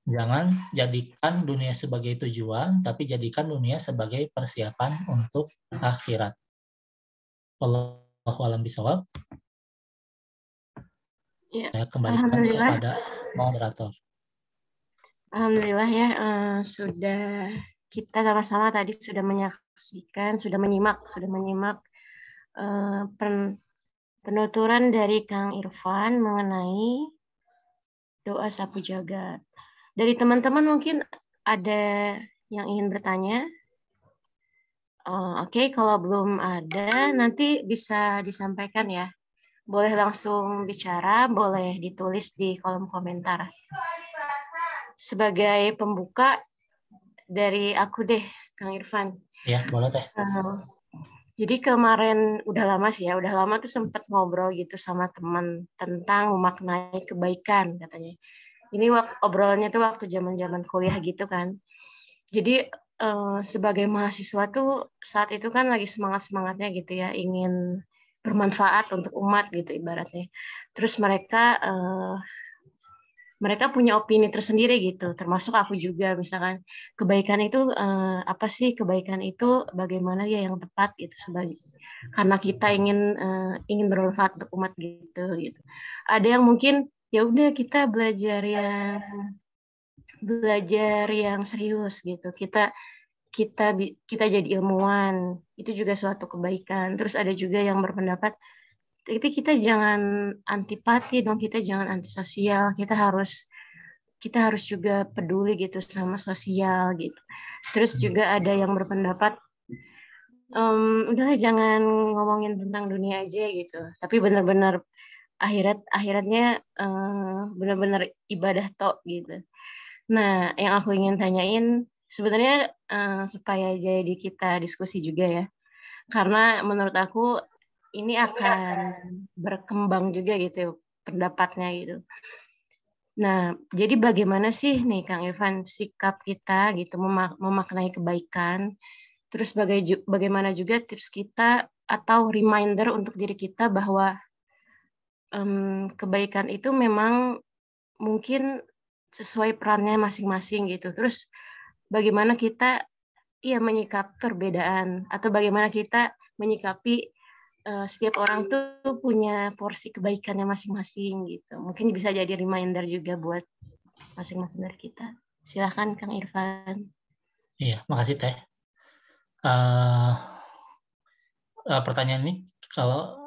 jangan jadikan dunia sebagai tujuan, tapi jadikan dunia sebagai persiapan untuk akhirat. Wallahu a'lam bishawab. Ya, Saya kembalikan kepada moderator. Alhamdulillah ya, sudah kita sama-sama tadi sudah menyaksikan, sudah menyimak penuturan dari Kang Irfan mengenai doa sapu jagat. Dari teman-teman mungkin ada yang ingin bertanya? Oke, kalau belum ada, nanti bisa disampaikan ya. Boleh langsung bicara, boleh ditulis di kolom komentar. Sebagai pembuka dari aku deh, Kang Irfan. Ya, boleh Teh. Jadi kemarin udah lama tuh sempat ngobrol gitu sama teman tentang memaknai kebaikan katanya. Ini obrolannya tuh waktu zaman-zaman kuliah gitu kan. Jadi sebagai mahasiswa tuh saat itu kan lagi semangat-semangatnya gitu ya, ingin bermanfaat untuk umat gitu ibaratnya. Terus mereka punya opini tersendiri gitu, termasuk aku juga. Misalkan kebaikan itu apa sih, kebaikan itu bagaimana ya yang tepat gitu, sebagai karena kita ingin bermanfaat untuk umat gitu. Ada yang mungkin ya udah kita belajar yang serius gitu, kita jadi ilmuwan, itu juga suatu kebaikan. Terus ada juga yang berpendapat, tapi kita jangan antipati dong, kita jangan antisosial, kita harus juga peduli gitu sama sosial gitu. Terus juga ada yang berpendapat, udahlah jangan ngomongin tentang dunia aja gitu, tapi benar-benar akhiratnya benar-benar ibadah tok gitu. Nah, yang aku ingin tanyain sebenarnya supaya jadi kita diskusi juga ya, karena menurut aku ini akan berkembang juga gitu pendapatnya gitu. Nah, jadi bagaimana sih nih Kang Irfan sikap kita gitu memaknai kebaikan, terus bagaimana juga tips kita atau reminder untuk diri kita bahwa kebaikan itu memang mungkin sesuai perannya masing-masing gitu. Terus bagaimana kita menyikapi perbedaan, atau bagaimana kita menyikapi setiap orang tuh punya porsi kebaikannya masing-masing gitu. Mungkin bisa jadi reminder juga buat masing-masing dari kita. Silahkan Kang Irfan. Iya, makasih Teh. Pertanyaan ini kalau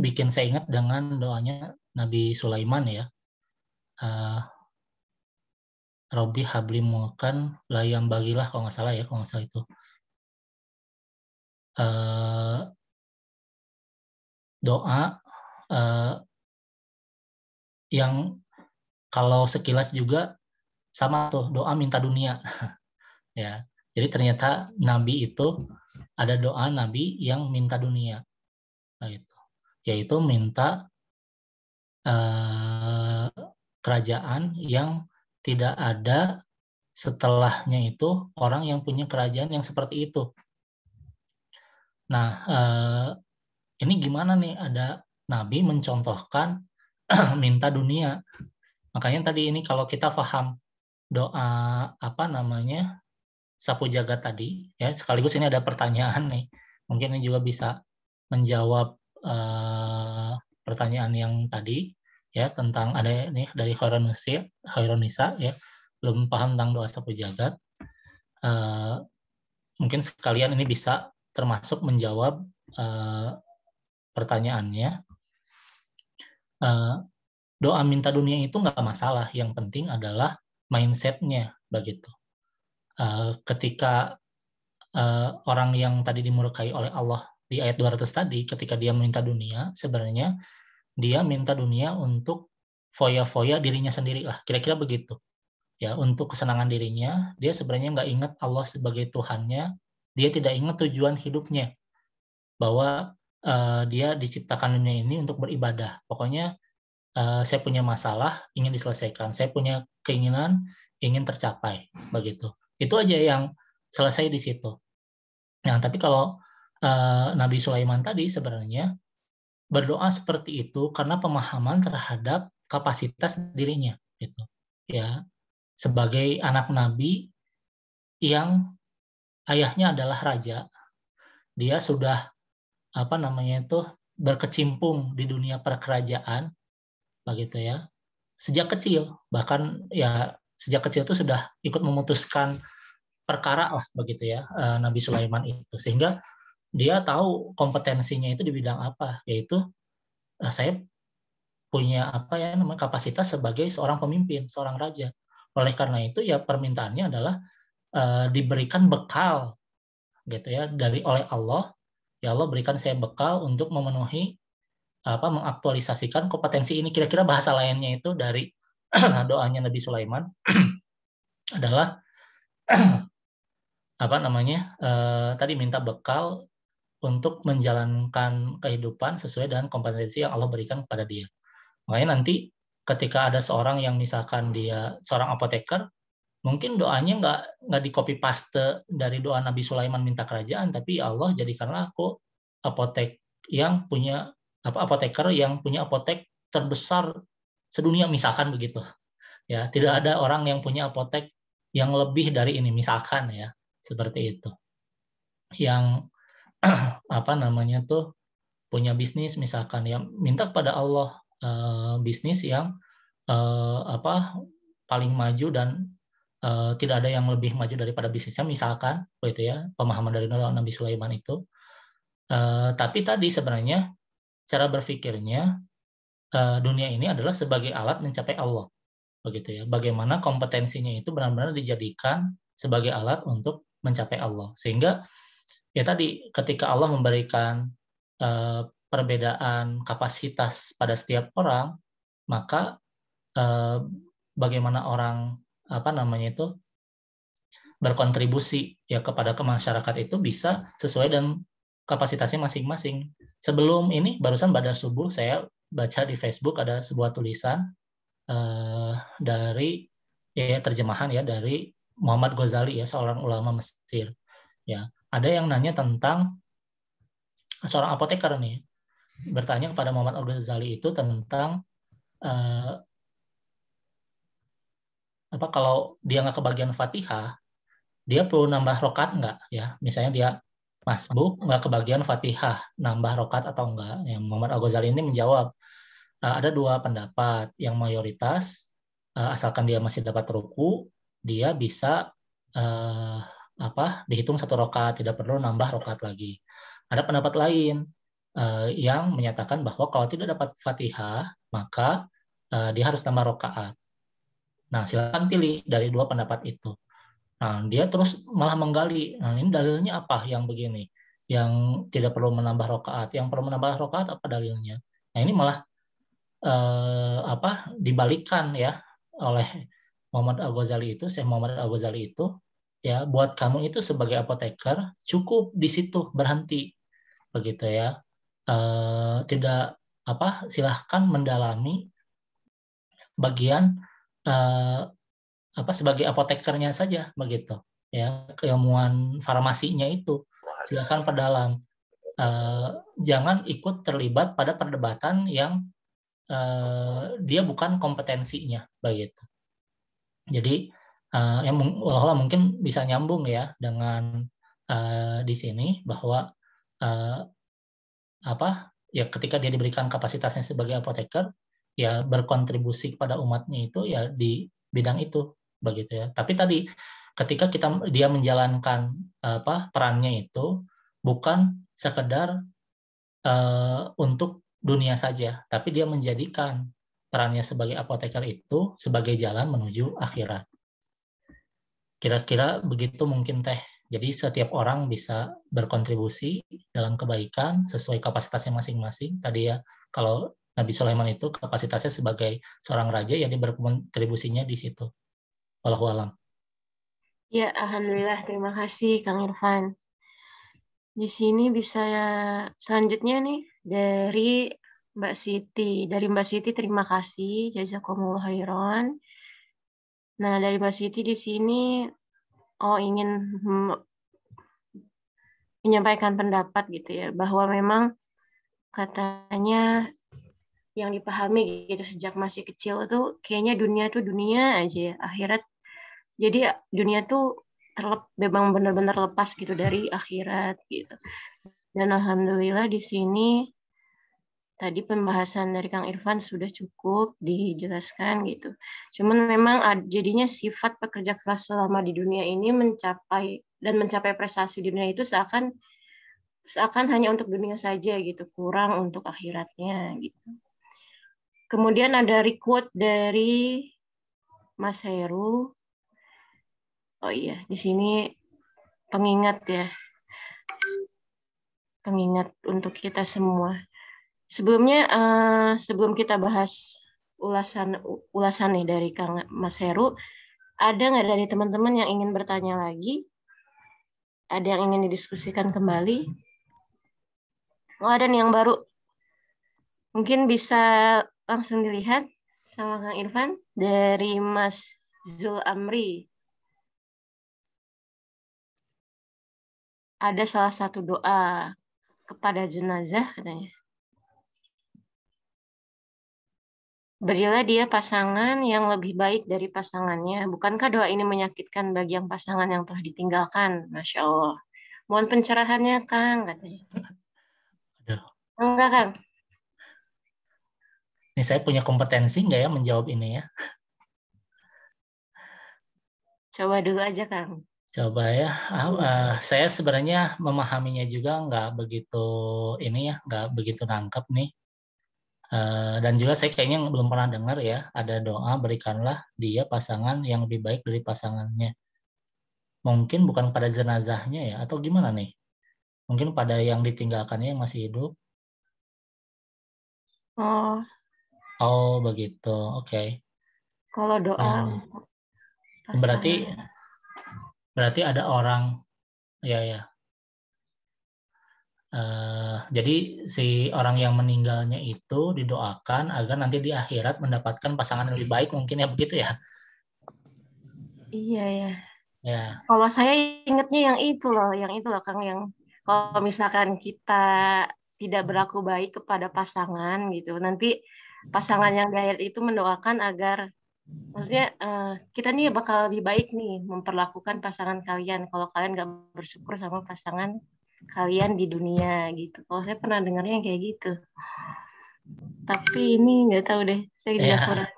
bikin saya ingat dengan doanya Nabi Sulaiman ya. Robi habli mulkan layam bagilah, kalau nggak salah itu. Doa yang kalau sekilas juga sama tuh, doa minta dunia. Ya, jadi ternyata Nabi itu ada doa Nabi yang minta dunia, yaitu minta kerajaan yang tidak ada setelahnya itu orang yang punya kerajaan yang seperti itu. Nah, ini gimana nih, ada Nabi mencontohkan minta dunia. Makanya tadi ini kalau kita paham doa sapu jagat tadi, ya sekaligus ini ada pertanyaan nih. Mungkin ini juga bisa menjawab pertanyaan yang tadi ya, tentang ada ini dari Khaironisa ya, belum paham tentang doa sapu jagat. Mungkin sekalian ini bisa termasuk menjawab pertanyaannya. Doa minta dunia itu nggak masalah, yang penting adalah mindsetnya begitu. Ketika orang yang tadi dimurkai oleh Allah di ayat 200 tadi, ketika dia minta dunia, sebenarnya dia minta dunia untuk foya-foya dirinya sendiri lah, kira-kira begitu. Ya, untuk kesenangan dirinya, dia sebenarnya nggak ingat Allah sebagai Tuhannya dia tidak ingat tujuan hidupnya, bahwa dia diciptakan dunia ini untuk beribadah. Pokoknya saya punya masalah ingin diselesaikan, saya punya keinginan ingin tercapai, begitu. Itu aja yang selesai di situ. Nah, tapi kalau Nabi Sulaiman tadi sebenarnya berdoa seperti itu karena pemahaman terhadap kapasitas dirinya, gitu. Ya, sebagai anak Nabi yang ayahnya adalah raja, dia sudah berkecimpung di dunia perkerajaan, begitu ya. Sejak kecil, bahkan ya sejak kecil itu sudah ikut memutuskan perkara lah, begitu ya, Nabi Sulaiman itu, sehingga dia tahu kompetensinya itu di bidang apa, yaitu saya punya kapasitas sebagai seorang pemimpin, seorang raja. Oleh karena itu ya permintaannya adalah diberikan bekal, gitu ya, oleh Allah. Ya Allah, berikan saya bekal untuk memenuhi mengaktualisasikan kompetensi ini. Kira-kira bahasa lainnya itu dari doanya Nabi Sulaiman adalah tadi minta bekal untuk menjalankan kehidupan sesuai dengan kompetensi yang Allah berikan kepada dia. Makanya nanti ketika ada seorang yang misalkan dia seorang apoteker, mungkin doanya nggak di copy paste dari doa Nabi Sulaiman minta kerajaan, tapi ya Allah, jadikanlah aku apoteker yang punya apotek terbesar sedunia, misalkan begitu. Ya, tidak ada orang yang punya apotek yang lebih dari ini, misalkan ya, seperti itu. Yang punya bisnis misalkan, ya minta kepada Allah bisnis yang paling maju dan tidak ada yang lebih maju daripada bisnisnya, misalkan begitu ya, pemahaman dari Nabi Sulaiman itu. Tapi tadi sebenarnya cara berpikirnya dunia ini adalah sebagai alat mencapai Allah, begitu ya. Bagaimana kompetensinya itu benar-benar dijadikan sebagai alat untuk mencapai Allah, sehingga ya tadi ketika Allah memberikan perbedaan kapasitas pada setiap orang, maka bagaimana orang berkontribusi ya kepada masyarakat itu bisa sesuai dengan kapasitasnya masing-masing. Sebelum ini barusan pada subuh saya baca di Facebook ada sebuah tulisan dari terjemahan ya dari Muhammad Ghazali ya, seorang ulama Mesir. Ya, ada yang nanya tentang seorang apoteker nih, bertanya kepada Muhammad Ghazali itu tentang kalau dia nggak kebagian Fatihah, dia perlu nambah rokat nggak ya? Misalnya dia masbuk nggak kebagian Fatihah, nambah rokat atau enggak? Ya, Muhammad Ghazali ini menjawab ada dua pendapat. Yang mayoritas asalkan dia masih dapat ruku, dia bisa dihitung satu rokat, tidak perlu nambah rokat lagi. Ada pendapat lain yang menyatakan bahwa kalau tidak dapat Fatihah, maka dia harus nambah rokaat. Nah, silakan pilih dari dua pendapat itu. Nah, dia terus malah menggali. Nah, ini dalilnya apa yang begini? Yang tidak perlu menambah rokaat, yang perlu menambah rokaat apa dalilnya? Nah, ini malah dibalikkan ya oleh Muhammad Al-Ghazali itu, Syekh Muhammad Al-Ghazali itu, ya buat kamu itu sebagai apoteker cukup di situ berhenti, begitu ya. Tidak silahkan mendalami bagian sebagai apotekernya saja, begitu ya, keilmuan farmasinya itu silahkan perdalam. Jangan ikut terlibat pada perdebatan yang dia bukan kompetensinya, begitu. Jadi yang mungkin bisa nyambung ya dengan di sini bahwa ya ketika dia diberikan kapasitasnya sebagai apoteker, ya berkontribusi kepada umatnya itu ya di bidang itu, begitu ya. Tapi tadi ketika dia menjalankan perannya itu bukan sekedar untuk dunia saja, tapi dia menjadikan perannya sebagai apoteker itu sebagai jalan menuju akhirat. Kira-kira begitu mungkin Teh. Jadi setiap orang bisa berkontribusi dalam kebaikan sesuai kapasitasnya masing-masing. Tadi ya, kalau Nabi Sulaiman itu kapasitasnya sebagai seorang raja, ya dia berkontribusinya di situ. Wallahu a'lam. Ya, alhamdulillah. Terima kasih Kang Irfan. Di sini bisa selanjutnya nih dari Mbak Siti. Dari Mbak Siti terima kasih, jazakumullah khairan. Nah, dari Mbak Siti di sini ingin menyampaikan pendapat gitu ya, bahwa memang katanya yang dipahami gitu sejak masih kecil tuh kayaknya dunia tuh dunia aja ya, akhirat. Jadi dunia tuh memang benar-benar lepas gitu dari akhirat gitu. Dan alhamdulillah di sini tadi pembahasan dari Kang Irfan sudah cukup dijelaskan gitu. Cuman memang jadinya sifat pekerja keras selama di dunia ini mencapai prestasi di dunia itu seakan hanya untuk dunia saja gitu, kurang untuk akhiratnya gitu. Kemudian ada requote dari Mas Heru. Oh iya, di sini pengingat ya, pengingat untuk kita semua. Sebelumnya, sebelum kita bahas ulasan nih dari Kang Mas Heru, ada nggak dari teman-teman yang ingin bertanya lagi? Ada yang ingin didiskusikan kembali? Oh, ada nih yang baru. Mungkin bisa langsung dilihat sama Kang Irfan dari Mas Zul Amri. Ada salah satu doa kepada jenazah katanya. Berilah dia pasangan yang lebih baik dari pasangannya. Bukankah doa ini menyakitkan bagi yang pasangan yang telah ditinggalkan? Masya Allah. Mohon pencerahannya, Kang, katanya. Aduh. Enggak, Kang. Ini saya punya kompetensi nggak ya menjawab ini ya? Coba dulu aja, Kang. Coba ya. Saya sebenarnya memahaminya juga nggak begitu ini ya, nggak begitu nangkep nih. Dan juga saya kayaknya belum pernah dengar ya, ada doa berikanlah dia pasangan yang lebih baik dari pasangannya. Mungkin bukan pada jenazahnya ya, atau gimana nih? Mungkin pada yang ditinggalkannya yang masih hidup. Oh, Oh begitu, oke. kalau doa untuk Berarti pasangan. berarti ada orang ya ya. Jadi si orang yang meninggalnya itu didoakan agar nanti di akhirat mendapatkan pasangan yang lebih baik, mungkin ya begitu ya. Iya, ya. Ya, Kalau saya ingatnya yang itu loh, Kang, yang kalau misalkan kita tidak berlaku baik kepada pasangan gitu, nanti pasangan yang di akhirat itu mendoakan agar, maksudnya kita nih bakal lebih baik nih memperlakukan pasangan kalian kalau kalian gak bersyukur sama pasangan kalian di dunia gitu. Kalau saya pernah dengarnya yang kayak gitu. Tapi ini nggak tahu deh, saya juga ya, kurang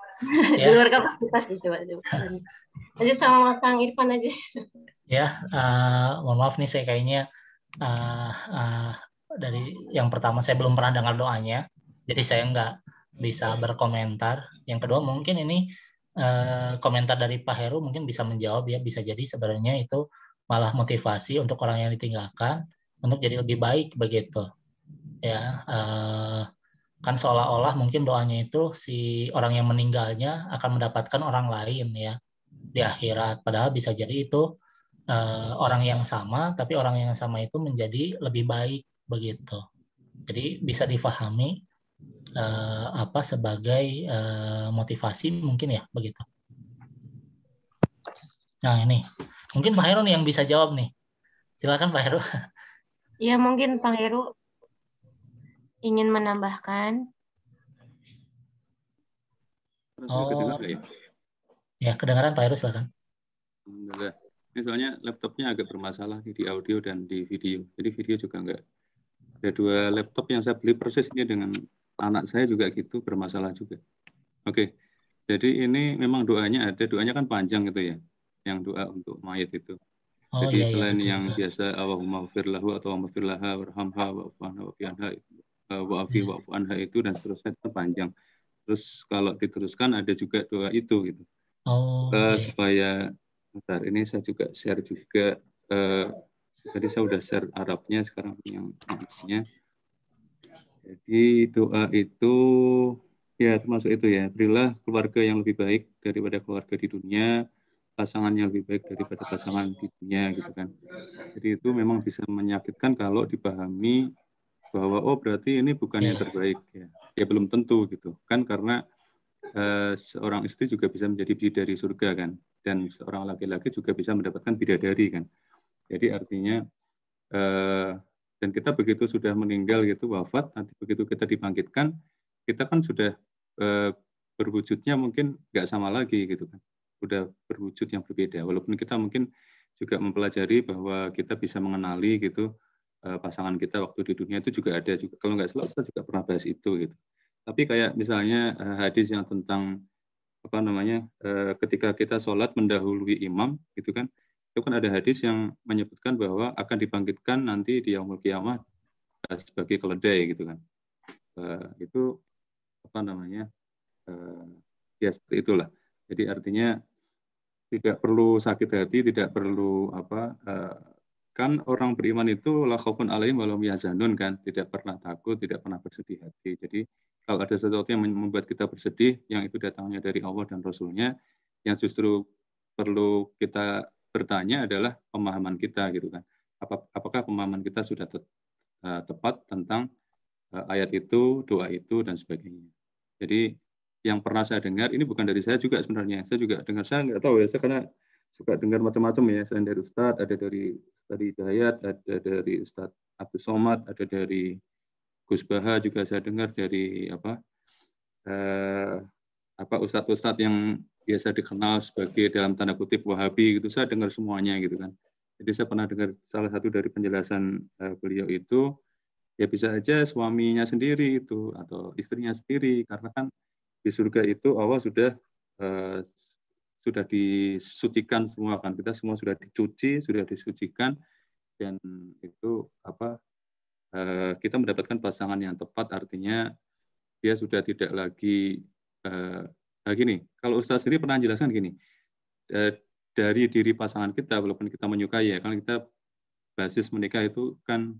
di ya, luar kapasitas sih, coba deh. Lanjut sama Kang Irfan aja. ya. Mohon maaf nih saya kayaknya uh, uh, dari yang pertama saya belum pernah dengar doanya, jadi saya nggak bisa berkomentar. Yang kedua mungkin ini komentar dari Pak Heru mungkin bisa menjawab ya, bisa jadi sebenarnya itu malah motivasi untuk orang yang ditinggalkan untuk jadi lebih baik begitu ya. Kan seolah-olah mungkin doanya itu si orang yang meninggalnya akan mendapatkan orang lain ya di akhirat, padahal bisa jadi itu orang yang sama, tapi orang yang sama itu menjadi lebih baik begitu. Jadi bisa difahami apa sebagai motivasi mungkin ya begitu. Nah ini mungkin Pak Heru nih yang bisa jawab nih. Silakan Pak Heru. Ya mungkin Pak Heru ingin menambahkan. Oh Kedengar ya? ya, kedengaran Pak Heru, silakan. Alhamdulillah. Ini soalnya laptopnya agak bermasalah di audio dan di video. Jadi video juga enggak. Ada dua laptop yang saya beli persis ini dengan anak saya juga gitu, bermasalah juga. Oke, jadi ini memang doanya ada. Doanya kan panjang gitu ya, yang doa untuk mayat itu. Oh Jadi iya iya selain betul yang betul. biasa Allahumma ghfir lahu atau Allahumma ghfir laha warhamha wa'fu'anha wa'fi'anha wa'afi Ya. wa'fu'anha itu dan seterusnya itu panjang. Terus kalau diteruskan ada juga doa itu gitu. Oh iya. Supaya bentar ini saya juga share juga tadi saya udah share Arabnya, sekarang yang Arabnya. Jadi doa itu ya termasuk itu ya, berilah keluarga yang lebih baik daripada keluarga di dunia, pasangan yang lebih baik daripada pasangan di dunia gitu kan. Jadi itu memang bisa menyakitkan kalau dipahami bahwa oh berarti ini bukan yang terbaik ya. Ya belum tentu gitu kan, karena seorang istri juga bisa menjadi bidadari surga kan, dan seorang laki-laki juga bisa mendapatkan bidadari kan. Jadi artinya dan kita begitu sudah meninggal gitu, wafat, nanti begitu kita dibangkitkan, kita kan sudah berwujudnya mungkin nggak sama lagi gitu kan, udah berwujud yang berbeda. Walaupun kita mungkin juga mempelajari bahwa kita bisa mengenali gitu pasangan kita waktu di dunia itu juga ada juga. Kalau nggak salah kita juga pernah bahas itu gitu. Tapi kayak misalnya hadis yang tentang apa namanya ketika kita sholat mendahului imam gitu kan, itu kan ada hadis yang menyebutkan bahwa akan dibangkitkan nanti di yaumul qiyamah sebagai keledai gitu kan. Itu apa namanya ya seperti itulah. Jadi artinya tidak perlu sakit hati, tidak perlu apa kan orang beriman itu la khaufun alaihim wa lahum yahzanun kan, tidak pernah takut, tidak pernah bersedih hati. Jadi kalau ada sesuatu yang membuat kita bersedih, yang itu datangnya dari Allah dan Rasul-Nya, yang justru perlu kita bertanya adalah pemahaman kita gitu kan. Apakah pemahaman kita sudah tepat tentang ayat itu, doa itu dan sebagainya. Jadi yang pernah saya dengar, ini bukan dari saya juga sebenarnya, saya juga dengar, saya nggak tahu ya, saya karena suka dengar macam-macam ya, selain dari Ustadz, ada dari Ustadz Hidayat, ada dari Ustadz Abdul Somad, ada dari Gus Baha, juga saya dengar dari Ustadz-Ustadz yang biasa dikenal sebagai dalam tanda kutip Wahabi gitu, saya dengar semuanya gitu kan. Jadi saya pernah dengar salah satu dari penjelasan beliau itu, ya bisa aja suaminya sendiri itu atau istrinya sendiri, karena kan di surga itu Allah sudah disucikan semua kan, kita semua sudah dicuci, sudah disucikan, dan itu kita mendapatkan pasangan yang tepat, artinya dia sudah tidak lagi gini. Kalau Ustaz sendiri pernah jelaskan gini, dari diri pasangan kita, walaupun kita menyukai ya, kan kita basis menikah itu kan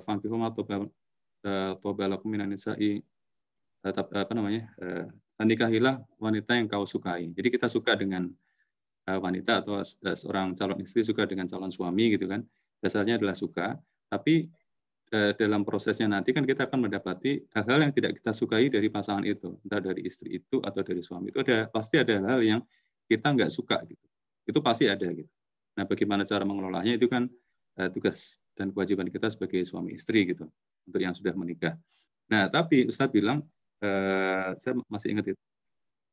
fantihum atau tobalakum minan nisa'i nikahilah wanita yang kau sukai. Jadi kita suka dengan wanita atau seorang calon istri suka dengan calon suami gitu kan. Dasarnya adalah suka, tapi dalam prosesnya nanti kan kita akan mendapati hal-hal yang tidak kita sukai dari pasangan itu, entah dari istri itu atau dari suami itu, pasti ada hal yang kita nggak suka gitu. Itu pasti ada gitu. Nah, bagaimana cara mengelolanya itu kan tugas dan kewajiban kita sebagai suami istri gitu, untuk yang sudah menikah. Nah, tapi Ustadz bilang, saya masih ingat itu,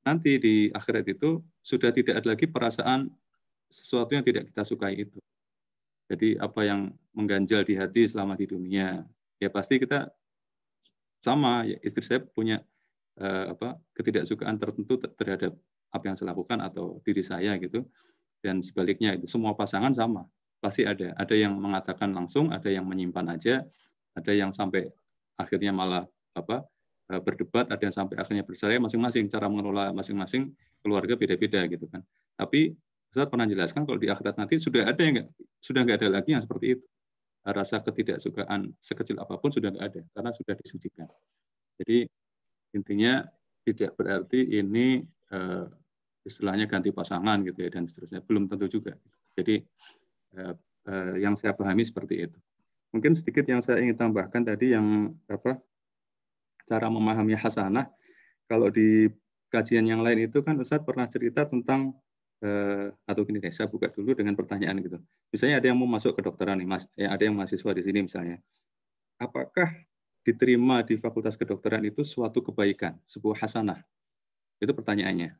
nanti di akhirat itu sudah tidak ada lagi perasaan sesuatu yang tidak kita sukai itu. Jadi apa yang mengganjal di hati selama di dunia, ya pasti kita sama, ya, istri saya punya ketidaksukaan tertentu terhadap apa yang saya lakukan atau diri saya gitu, dan sebaliknya itu semua pasangan sama, pasti ada yang mengatakan langsung, ada yang menyimpan aja, ada yang sampai akhirnya malah berdebat, ada yang sampai akhirnya bercerai, masing-masing cara mengelola masing-masing keluarga beda-beda gitu kan. Tapi Ustaz pernah jelaskan kalau di akhirat nanti sudah nggak ada lagi yang seperti itu. Rasa ketidaksukaan sekecil apapun sudah nggak ada karena sudah disucikan. Jadi intinya tidak berarti ini istilahnya ganti pasangan gitu ya dan seterusnya, belum tentu juga. Jadi yang saya pahami seperti itu. Mungkin sedikit yang saya ingin tambahkan tadi yang cara memahami hasanah. Kalau di kajian yang lain itu kan Ustadz pernah cerita tentang atau gini deh, saya buka dulu dengan pertanyaan gitu. Misalnya ada yang mau masuk ke kedokteran nih, ada yang mahasiswa di sini misalnya. Apakah diterima di Fakultas Kedokteran itu suatu kebaikan, sebuah hasanah? Itu pertanyaannya.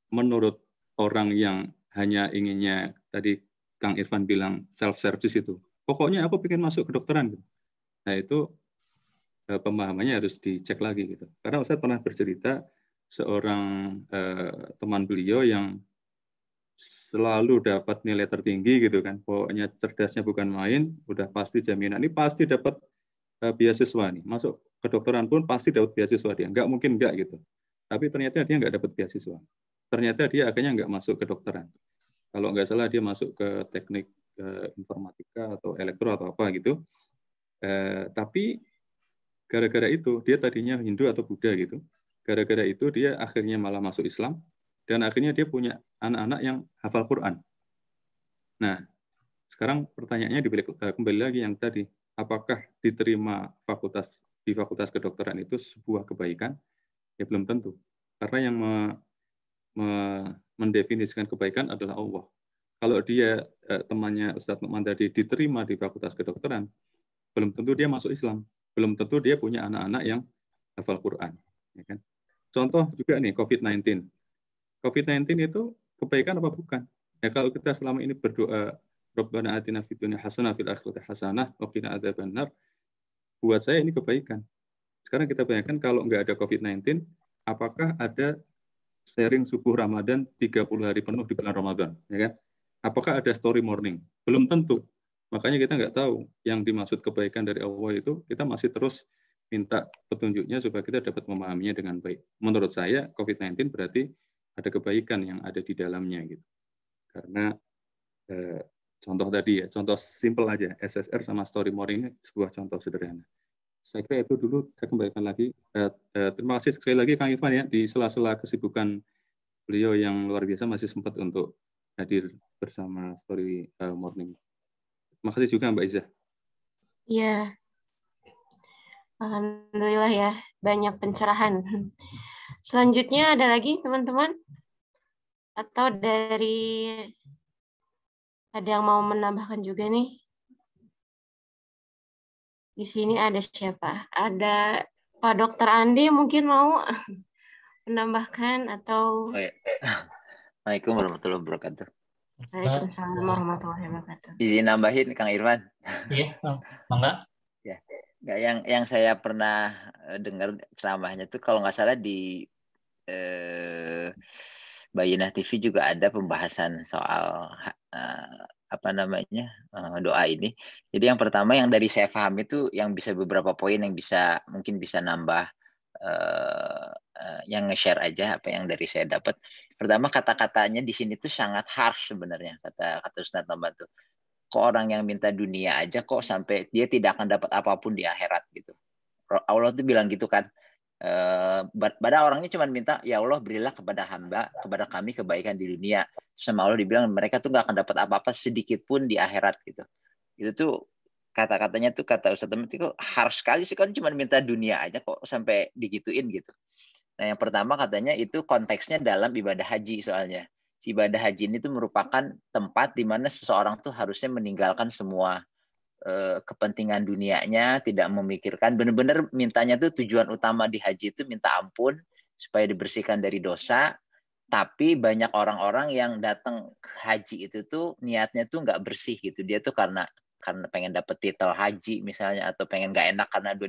Menurut orang yang hanya inginnya, tadi Kang Irfan bilang self-service itu, pokoknya aku pengen masuk kedokteran. Nah itu pemahamannya harus dicek lagi gitu. Karena Ustadz pernah bercerita seorang teman beliau yang selalu dapat nilai tertinggi gitu kan, pokoknya cerdasnya bukan main, udah pasti jaminan ini pasti dapat beasiswa nih, masuk kedokteran pun pasti dapat beasiswa dia, nggak mungkin nggak gitu. Tapi ternyata dia nggak dapat beasiswa. Ternyata dia akhirnya nggak masuk kedokteran. Kalau nggak salah dia masuk ke teknik informatika atau elektro atau apa gitu. Tapi gara-gara itu dia tadinya Hindu atau Buddha gitu. Gara-gara itu dia akhirnya malah masuk Islam. dan akhirnya dia punya anak-anak yang hafal Quran. Nah, sekarang pertanyaannya kembali lagi yang tadi, apakah diterima di fakultas kedokteran itu sebuah kebaikan? Ya belum tentu. Karena yang mendefinisikan kebaikan adalah Allah. Kalau dia temannya Ustadz Nukman tadi diterima di fakultas kedokteran, belum tentu dia masuk Islam, belum tentu dia punya anak-anak yang hafal Quran. Ya kan? Contoh juga nih COVID-19. COVID-19 itu kebaikan apa bukan? Ya kalau kita selama ini berdoa Rabbana atina fid dunya hasanah fil akhirati hasanah wa qina adzabannar, buat saya ini kebaikan. Sekarang kita bayangkan kalau nggak ada COVID-19, apakah ada sharing subuh Ramadan 30 hari penuh di bulan Ramadan, ya kan? Apakah ada story morning? Belum tentu. Makanya kita nggak tahu yang dimaksud kebaikan dari Allah itu, kita masih terus minta petunjuknya supaya kita dapat memahaminya dengan baik. Menurut saya COVID-19 berarti ada kebaikan yang ada di dalamnya gitu. Karena contoh tadi ya, contoh simple aja, SSR sama story morning sebuah contoh sederhana. Saya kira itu dulu, saya kembalikan lagi. Terima kasih sekali lagi Kang Irfan ya, di sela-sela kesibukan beliau yang luar biasa masih sempat untuk hadir bersama story morning. Terima kasih juga Mbak Iza. Iya, alhamdulillah ya, banyak pencerahan. Selanjutnya ada lagi teman-teman? Atau ada yang mau menambahkan juga nih? Di sini ada siapa? Ada Pak Dokter Andi mungkin mau menambahkan atau... Oh, ya. Assalamualaikum warahmatullahi wabarakatuh. Waalaikumsalam warahmatullahi wabarakatuh. Izin nambahin Kang Irfan. Iya, Bangga. Ya. Yang saya pernah dengar ceramahnya tuh kalau nggak salah di Bayinah TV juga ada pembahasan soal doa ini. Jadi yang pertama yang dari saya paham itu yang bisa beberapa poin yang mungkin bisa nambah yang nge-share aja apa yang dari saya dapat. Pertama kata-katanya di sini tuh sangat harsh sebenarnya kata Ustaz Namba tuh. Kok orang yang minta dunia aja kok sampai dia tidak akan dapat apapun di akhirat gitu. Allah tuh bilang gitu kan. Pada orangnya cuma minta ya Allah berilah kepada kami kebaikan di dunia. Terus sama Allah dibilang mereka tuh nggak akan dapat apa-apa sedikit pun di akhirat gitu. Itu tuh kata-katanya tuh kata Ustaz Temen itu harus sekali sih kan cuma minta dunia aja kok sampai digituin gitu. Nah yang pertama katanya itu konteksnya dalam ibadah haji soalnya. Si ibadah haji ini tuh merupakan tempat di mana seseorang tuh harusnya meninggalkan semua kepentingan dunianya, tidak memikirkan, benar-benar mintanya tuh tujuan utama di haji itu minta ampun supaya dibersihkan dari dosa. Tapi banyak orang-orang yang datang ke haji itu tuh niatnya tuh nggak bersih gitu. Dia tuh karena pengen dapet titel haji misalnya, atau pengen nggak enak karena dia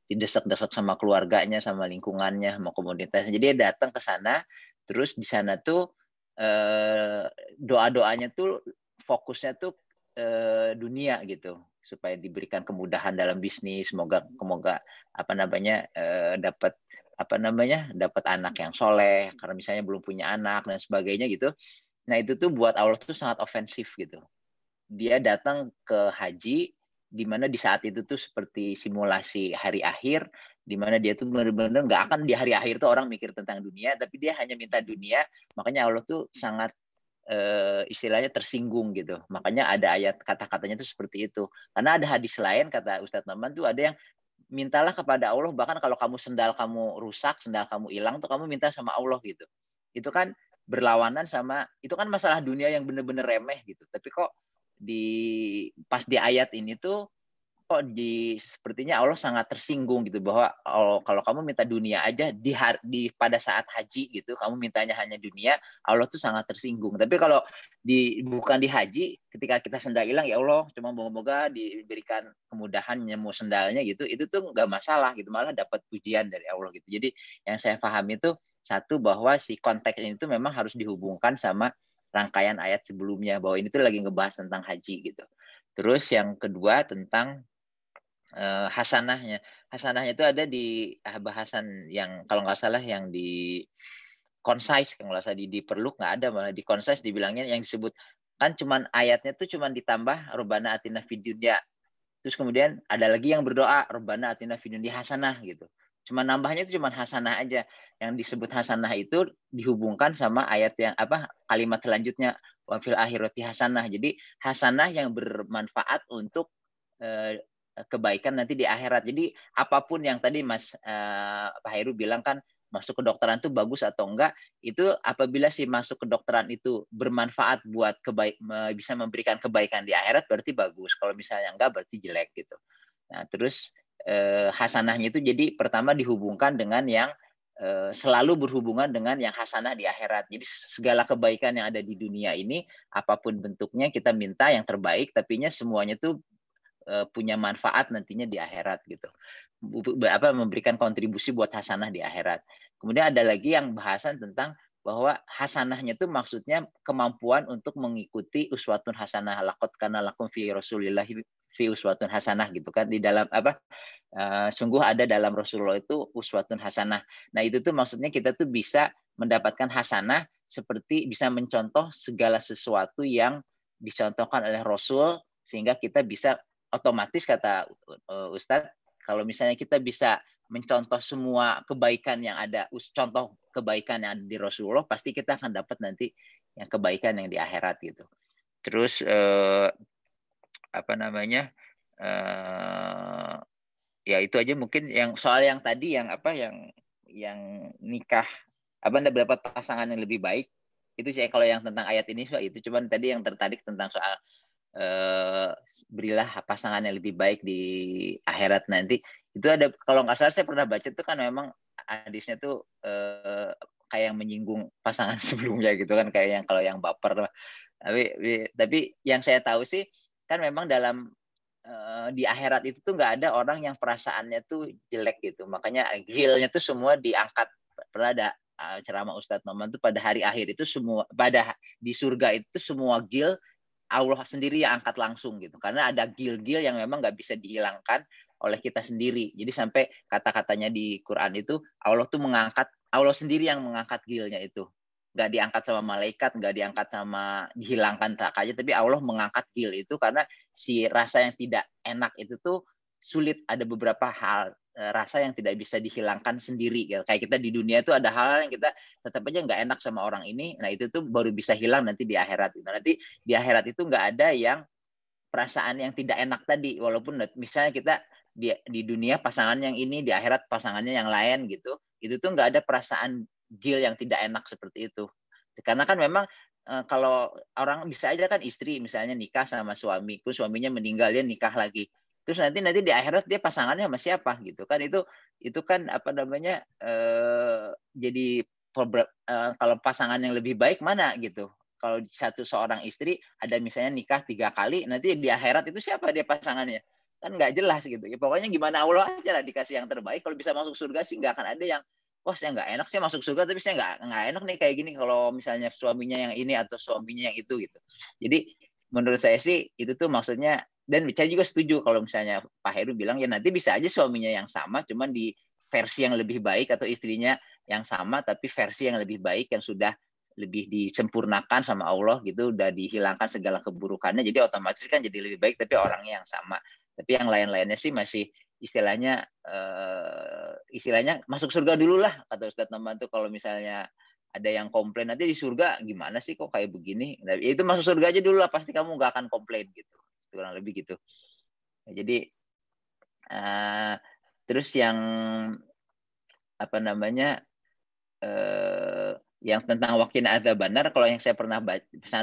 didesak-desak sama keluarganya, sama lingkungannya, sama komunitasnya. Jadi dia datang ke sana, terus di sana tuh doa-doanya tuh fokusnya tuh dunia gitu, supaya diberikan kemudahan dalam bisnis, semoga dapat anak yang soleh karena misalnya belum punya anak dan sebagainya gitu. Nah itu tuh buat Allah tuh sangat ofensif gitu. Dia datang ke haji di mana di saat itu tuh seperti simulasi hari akhir, di mana dia tuh benar-benar nggak akan di hari akhir tuh orang mikir tentang dunia, tapi dia hanya minta dunia. Makanya Allah tuh sangat istilahnya tersinggung gitu. Makanya ada ayat kata-katanya tuh seperti itu. Karena ada hadis lain kata Ustadz Noman tuh ada yang mintalah kepada Allah, bahkan kalau sendal kamu rusak, sendal kamu hilang tuh kamu minta sama Allah gitu. Itu kan berlawanan sama, itu kan masalah dunia yang benar-benar remeh gitu. Tapi kok pas di ayat ini tuh kok sepertinya Allah sangat tersinggung gitu, bahwa kalau kamu minta dunia aja pada saat haji gitu, kamu mintanya hanya dunia, Allah tuh sangat tersinggung. Tapi kalau bukan di haji, ketika kita sendal hilang, ya Allah cuma moga-moga diberikan kemudahan nyemu sendalnya gitu, itu tuh nggak masalah gitu, malah dapat pujian dari Allah gitu. Jadi yang saya pahami itu satu, bahwa si konteks ini tuh memang harus dihubungkan sama rangkaian ayat sebelumnya, bahwa ini tuh lagi ngebahas tentang haji gitu. Terus yang kedua tentang hasanahnya itu ada di bahasan yang kalau nggak salah yang di concise, kalau nggak salah di perluk nggak ada, malah di concise dibilangnya yang disebut kan cuman ayatnya tuh cuman ditambah Rabbana atina fid dunya, terus kemudian ada lagi yang berdoa Rabbana atina fid dunya hasanah gitu, Cuma nambahnya itu cuma hasanah aja. Yang disebut hasanah itu dihubungkan sama ayat yang kalimat selanjutnya, wa fil akhirati hasanah. Jadi hasanah yang bermanfaat untuk kebaikan nanti di akhirat. Jadi apapun yang tadi Pak Heru bilang kan, masuk kedokteran itu bagus atau enggak, itu apabila si masuk kedokteran itu bermanfaat buat bisa memberikan kebaikan di akhirat, berarti bagus. Kalau misalnya enggak, berarti jelek gitu. Nah, terus hasanahnya itu jadi pertama dihubungkan dengan yang selalu berhubungan dengan yang hasanah di akhirat. Jadi segala kebaikan yang ada di dunia ini, apapun bentuknya, kita minta yang terbaik, tapinya semuanya tuh punya manfaat nantinya di akhirat gitu. Memberikan kontribusi buat hasanah di akhirat. Kemudian ada lagi yang bahasan tentang bahwa hasanahnya itu maksudnya kemampuan untuk mengikuti uswatun hasanah, laqad kana lakum fi rasulillahi fi uswatun hasanah gitu kan, di dalam sungguh ada dalam Rasulullah itu uswatun hasanah. Nah, itu tuh maksudnya kita tuh bisa mendapatkan hasanah seperti bisa mencontoh segala sesuatu yang dicontohkan oleh Rasul, sehingga kita bisa otomatis, kata Ustadz, kalau misalnya kita bisa mencontoh semua kebaikan yang ada, contoh kebaikan yang ada di Rasulullah, pasti kita akan dapat nanti yang kebaikan yang di akhirat gitu. Terus ya itu aja mungkin yang soal yang tadi yang nikah Anda dapat pasangan yang lebih baik, itu sih kalau yang tentang ayat ini itu. Cuman tadi yang tertarik tentang soal berilah pasangan yang lebih baik di akhirat nanti, itu ada, kalau nggak salah saya pernah baca tuh kan, memang hadisnya tuh kayak yang menyinggung pasangan sebelumnya gitu kan, kayak yang kalau yang baper. Tapi yang saya tahu sih kan memang dalam di akhirat itu tuh nggak ada orang yang perasaannya tuh jelek gitu, makanya gilnya tuh semua diangkat. Pernah ada ceramah Ustadz Noman tuh, pada hari akhir itu semua, di surga itu semua gil Allah sendiri yang angkat langsung gitu, karena ada gil-gil yang memang nggak bisa dihilangkan oleh kita sendiri. Jadi sampai kata-katanya di Quran itu, Allah tuh Allah sendiri yang mengangkat gilnya itu, nggak diangkat sama malaikat, nggak diangkat sama dihilangkan aja, tapi Allah mengangkat gil itu karena si rasa yang tidak enak itu tuh sulit. Ada beberapa hal rasa yang tidak bisa dihilangkan sendiri gitu. Kayak kita di dunia itu ada hal yang kita tetap aja nggak enak sama orang ini, nah itu tuh baru bisa hilang nanti di akhirat gitu. Nanti di akhirat itu nggak ada yang perasaan yang tidak enak tadi, walaupun misalnya kita di dunia pasangan yang ini, di akhirat pasangannya yang lain gitu, itu tuh nggak ada perasaan gil yang tidak enak seperti itu. Karena kan memang kalau orang bisa aja kan, istri misalnya nikah sama suamiku, suaminya meninggal, dia nikah lagi, terus nanti di akhirat dia pasangannya sama siapa gitu kan, itu kan jadi kalau pasangan yang lebih baik mana gitu. Kalau seorang istri ada misalnya nikah 3 kali, nanti di akhirat itu siapa dia pasangannya, kan nggak jelas gitu ya. Pokoknya gimana Allah aja lah, dikasih yang terbaik. Kalau bisa masuk surga sih nggak akan ada yang, wah saya nggak enak sih masuk surga, tapi saya nggak enak nih kayak gini kalau misalnya suaminya yang ini atau suaminya yang itu gitu. Jadi menurut saya sih itu tuh maksudnya, dan saya juga setuju kalau misalnya Pak Heru bilang ya nanti bisa aja suaminya yang sama, cuman di versi yang lebih baik, atau istrinya yang sama tapi versi yang lebih baik, yang sudah lebih disempurnakan sama Allah gitu, udah dihilangkan segala keburukannya, jadi otomatis kan jadi lebih baik, tapi orangnya yang sama. Tapi yang lain-lainnya sih masih istilahnya masuk surga dulu lah, kata Ustadz Noman tuh. Kalau misalnya ada yang komplain nanti di surga gimana sih kok kayak begini, nah, itu masuk surga aja dulu lah, pasti kamu nggak akan komplain gitu, kurang lebih gitu. Jadi terus yang yang tentang waqina adzabannar, kalau yang saya pernah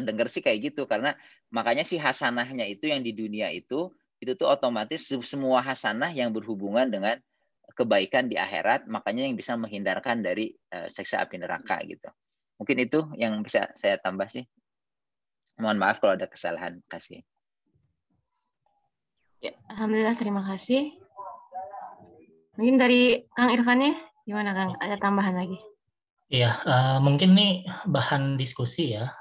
dengar sih kayak gitu, karena makanya si hasanahnya itu yang di dunia itu tuh otomatis semua hasanah yang berhubungan dengan kebaikan di akhirat, makanya yang bisa menghindarkan dari siksa api neraka gitu. Mungkin itu yang bisa saya tambah sih. Mohon maaf kalau ada kesalahan. Kasih. Ya, alhamdulillah, terima kasih. Mungkin dari Kang Irfan ya, gimana Kang? Ada tambahan lagi? Iya, mungkin nih bahan diskusi ya.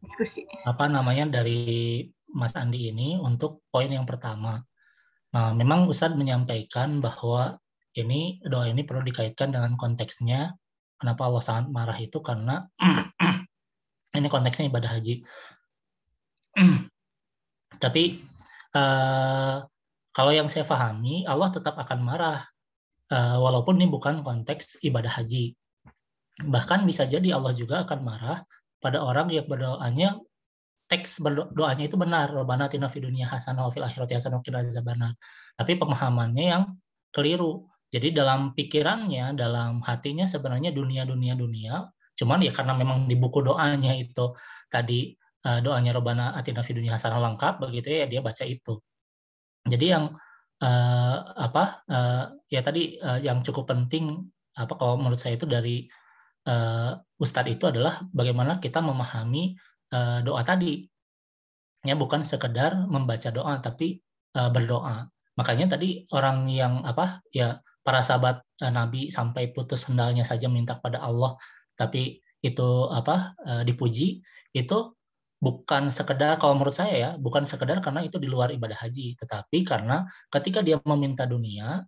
Diskusi. Dari Mas Andi ini untuk poin yang pertama. Nah, memang Ustadz menyampaikan bahwa doa ini perlu dikaitkan dengan konteksnya. Kenapa Allah sangat marah itu karena ini konteksnya ibadah haji. Tapi kalau yang saya pahami, Allah tetap akan marah walaupun ini bukan konteks ibadah haji. Bahkan bisa jadi Allah juga akan marah pada orang yang berdoanya, teks berdoanya itu benar, Rabbana atina fid dunya hasanah wa fil akhirati hasanah wa qina adzabannar. Tapi pemahamannya yang keliru. Jadi dalam pikirannya, dalam hatinya sebenarnya dunia, cuman ya karena memang di buku doanya itu tadi doanya Rabbana atina fid dunya hasanah lengkap begitu ya, dia baca itu. Jadi yang ya tadi yang cukup penting kalau menurut saya itu dari Ustadz itu adalah bagaimana kita memahami doa tadi, ya bukan sekedar membaca doa tapi berdoa. Makanya tadi orang yang para sahabat Nabi sampai putus sendalnya saja minta pada Allah, tapi itu dipuji, itu bukan sekedar, kalau menurut saya ya, bukan sekedar karena itu di luar ibadah haji, tetapi karena ketika dia meminta dunia,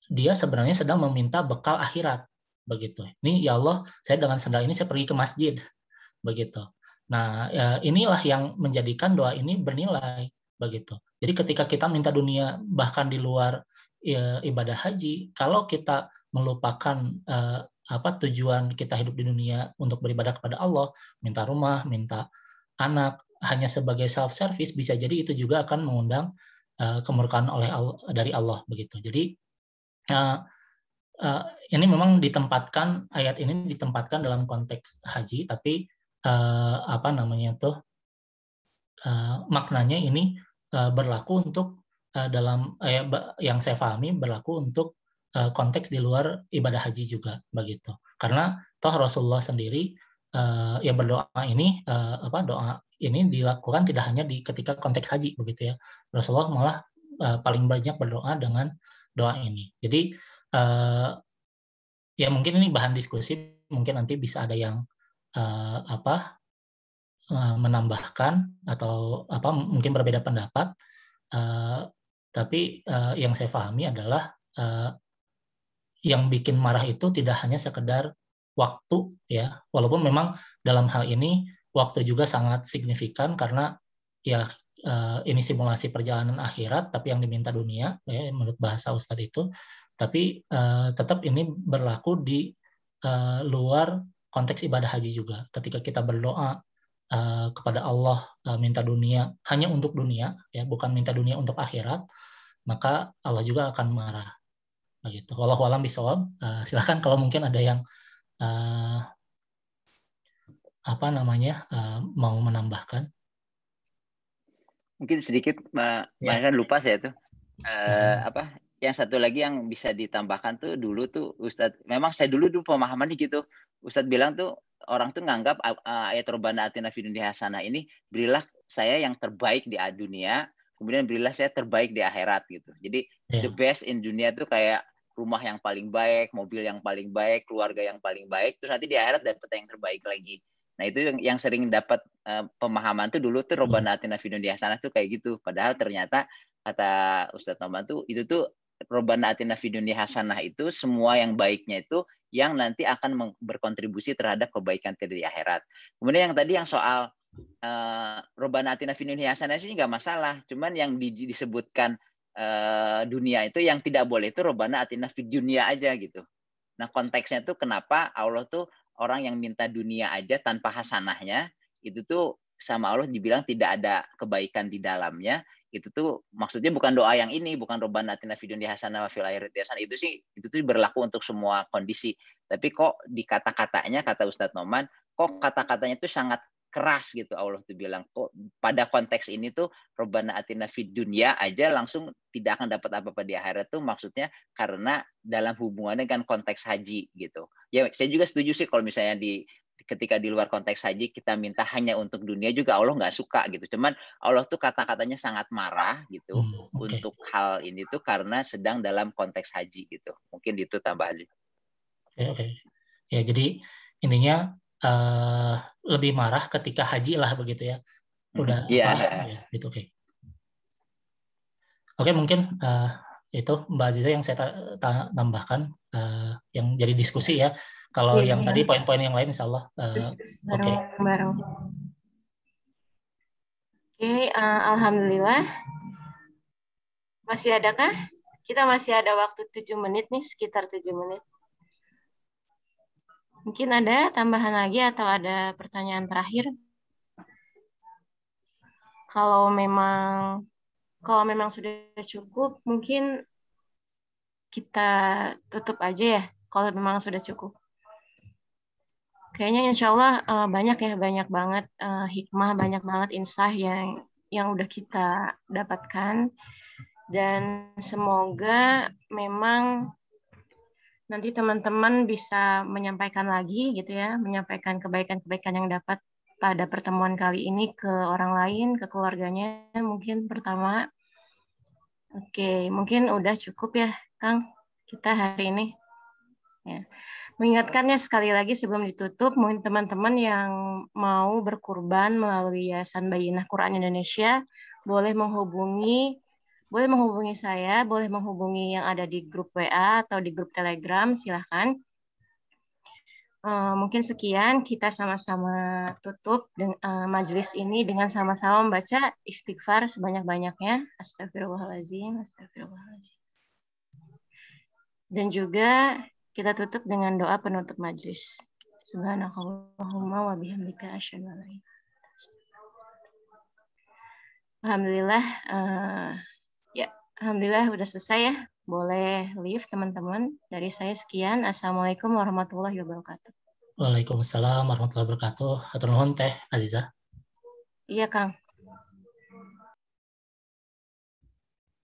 dia sebenarnya sedang meminta bekal akhirat. Begitu. Ini ya Allah, saya dengan sendal ini saya pergi ke masjid, begitu. Nah, inilah yang menjadikan doa ini bernilai, begitu. Jadi ketika kita minta dunia bahkan di luar ibadah haji, kalau kita melupakan tujuan kita hidup di dunia untuk beribadah kepada Allah, minta rumah, minta anak, hanya sebagai self service, bisa jadi itu juga akan mengundang kemurkaan dari Allah, begitu. Jadi ini memang ayat ini ditempatkan dalam konteks haji, tapi maknanya ini berlaku untuk dalam yang saya pahami berlaku untuk konteks di luar ibadah haji juga, begitu. Karena toh Rasulullah sendiri ya berdoa ini doa ini dilakukan tidak hanya di ketika konteks haji, begitu ya. Rasulullah malah paling banyak berdoa dengan doa ini. Jadi ya mungkin ini bahan diskusi, mungkin nanti bisa ada yang menambahkan atau mungkin berbeda pendapat, tapi yang saya pahami adalah yang bikin marah itu tidak hanya sekedar waktu ya, walaupun memang dalam hal ini waktu juga sangat signifikan karena ya ini simulasi perjalanan akhirat tapi yang diminta dunia ya, menurut bahasa Ustadz itu. Tapi tetap ini berlaku di luar konteks ibadah haji juga. Ketika kita berdoa kepada Allah minta dunia hanya untuk dunia, ya bukan minta dunia untuk akhirat, maka Allah juga akan marah. Begitu. Wallahu a'lam bishawab. Silakan kalau mungkin ada yang mau menambahkan. Mungkin sedikit, Mas lupa saya tuh. Yang satu lagi yang bisa ditambahkan tuh dulu tuh Ustadz, memang saya dulu pemahamannya gitu. Ustadz bilang tuh orang tuh nganggap ayat Rabbana atina fid dunya hasanah ini, berilah saya yang terbaik di dunia, kemudian berilah saya terbaik di akhirat gitu. Jadi the best in dunia tuh kayak rumah yang paling baik, mobil yang paling baik, keluarga yang paling baik, terus nanti di akhirat dapat yang terbaik lagi. Nah itu yang sering dapat pemahaman tuh dulu tuh Rabbana atina fid dunya hasanah tuh kayak gitu. Padahal ternyata kata Ustadz Noman tuh itu tuh Rabbana atina fid dunya hasanah itu semua yang baiknya itu yang nanti akan berkontribusi terhadap kebaikan di akhirat. Kemudian yang tadi yang soal Rabbana atina fid dunya hasanah sih nggak masalah. Cuman yang disebutkan dunia itu yang tidak boleh itu Rabbana atina fid dunya aja gitu. Nah konteksnya tuh kenapa Allah tuh orang yang minta dunia aja tanpa hasanahnya itu tuh sama Allah dibilang tidak ada kebaikan di dalamnya. Itu tuh maksudnya bukan doa yang ini, bukan Rabbana atina fid dunya hasanah wa fil akhirati hasanah. Itu tuh berlaku untuk semua kondisi. Tapi kok di kata-katanya, kata Ustadz Noman, kok kata-katanya tuh sangat keras gitu. Allah tuh bilang kok pada konteks ini tuh Rabbana atina fid dunya aja langsung tidak akan dapat apa-apa di akhirat tuh maksudnya karena dalam hubungannya dengan konteks haji gitu. Ya saya juga setuju sih kalau misalnya ketika di luar konteks haji kita minta hanya untuk dunia juga Allah nggak suka gitu. Cuman Allah tuh kata-katanya sangat marah gitu untuk hal ini tuh karena sedang dalam konteks haji gitu. Mungkin itu tambahan. Oke. Ya jadi intinya lebih marah ketika haji lah begitu ya. Udah gitu. Oke, mungkin itu Mbak Aziza yang saya tambahkan yang jadi diskusi ya. Kalau yang tadi poin-poin yang lain insya Allah oke. Alhamdulillah. Masih adakah Kita masih ada waktu 7 menit nih, sekitar 7 menit. Mungkin ada tambahan lagi atau ada pertanyaan terakhir? Kalau memang sudah cukup, mungkin kita tutup aja ya. Kalau memang sudah cukup. Kayaknya insya Allah banyak banget hikmah, banyak banget insight yang udah kita dapatkan. Dan semoga memang nanti teman-teman bisa menyampaikan lagi gitu ya, menyampaikan kebaikan-kebaikan yang dapat pada pertemuan kali ini ke orang lain, ke keluarganya mungkin pertama. Oke, mungkin udah cukup ya, Kang, kita hari ini. Ya. Mengingatkannya sekali lagi sebelum ditutup, mungkin teman-teman yang mau berkurban melalui Yayasan Bayyinah Quran Indonesia boleh menghubungi saya, boleh menghubungi yang ada di grup WA atau di grup Telegram, silahkan. Mungkin sekian, kita sama-sama tutup majelis ini dengan sama-sama membaca istighfar sebanyak-banyaknya. Astagfirullahaladzim, astagfirullahaladzim. Dan juga kita tutup dengan doa penutup majelis. Subhanakallahumma wa bihamdika asyhadu an la ilaha illa anta. Alhamdulillah, alhamdulillah udah selesai ya. Boleh leave teman-teman. Dari saya sekian. Assalamualaikum warahmatullahi wabarakatuh. Waalaikumsalam warahmatullahi wabarakatuh. Hatur nuhun Teh Aziza. Iya, Kang.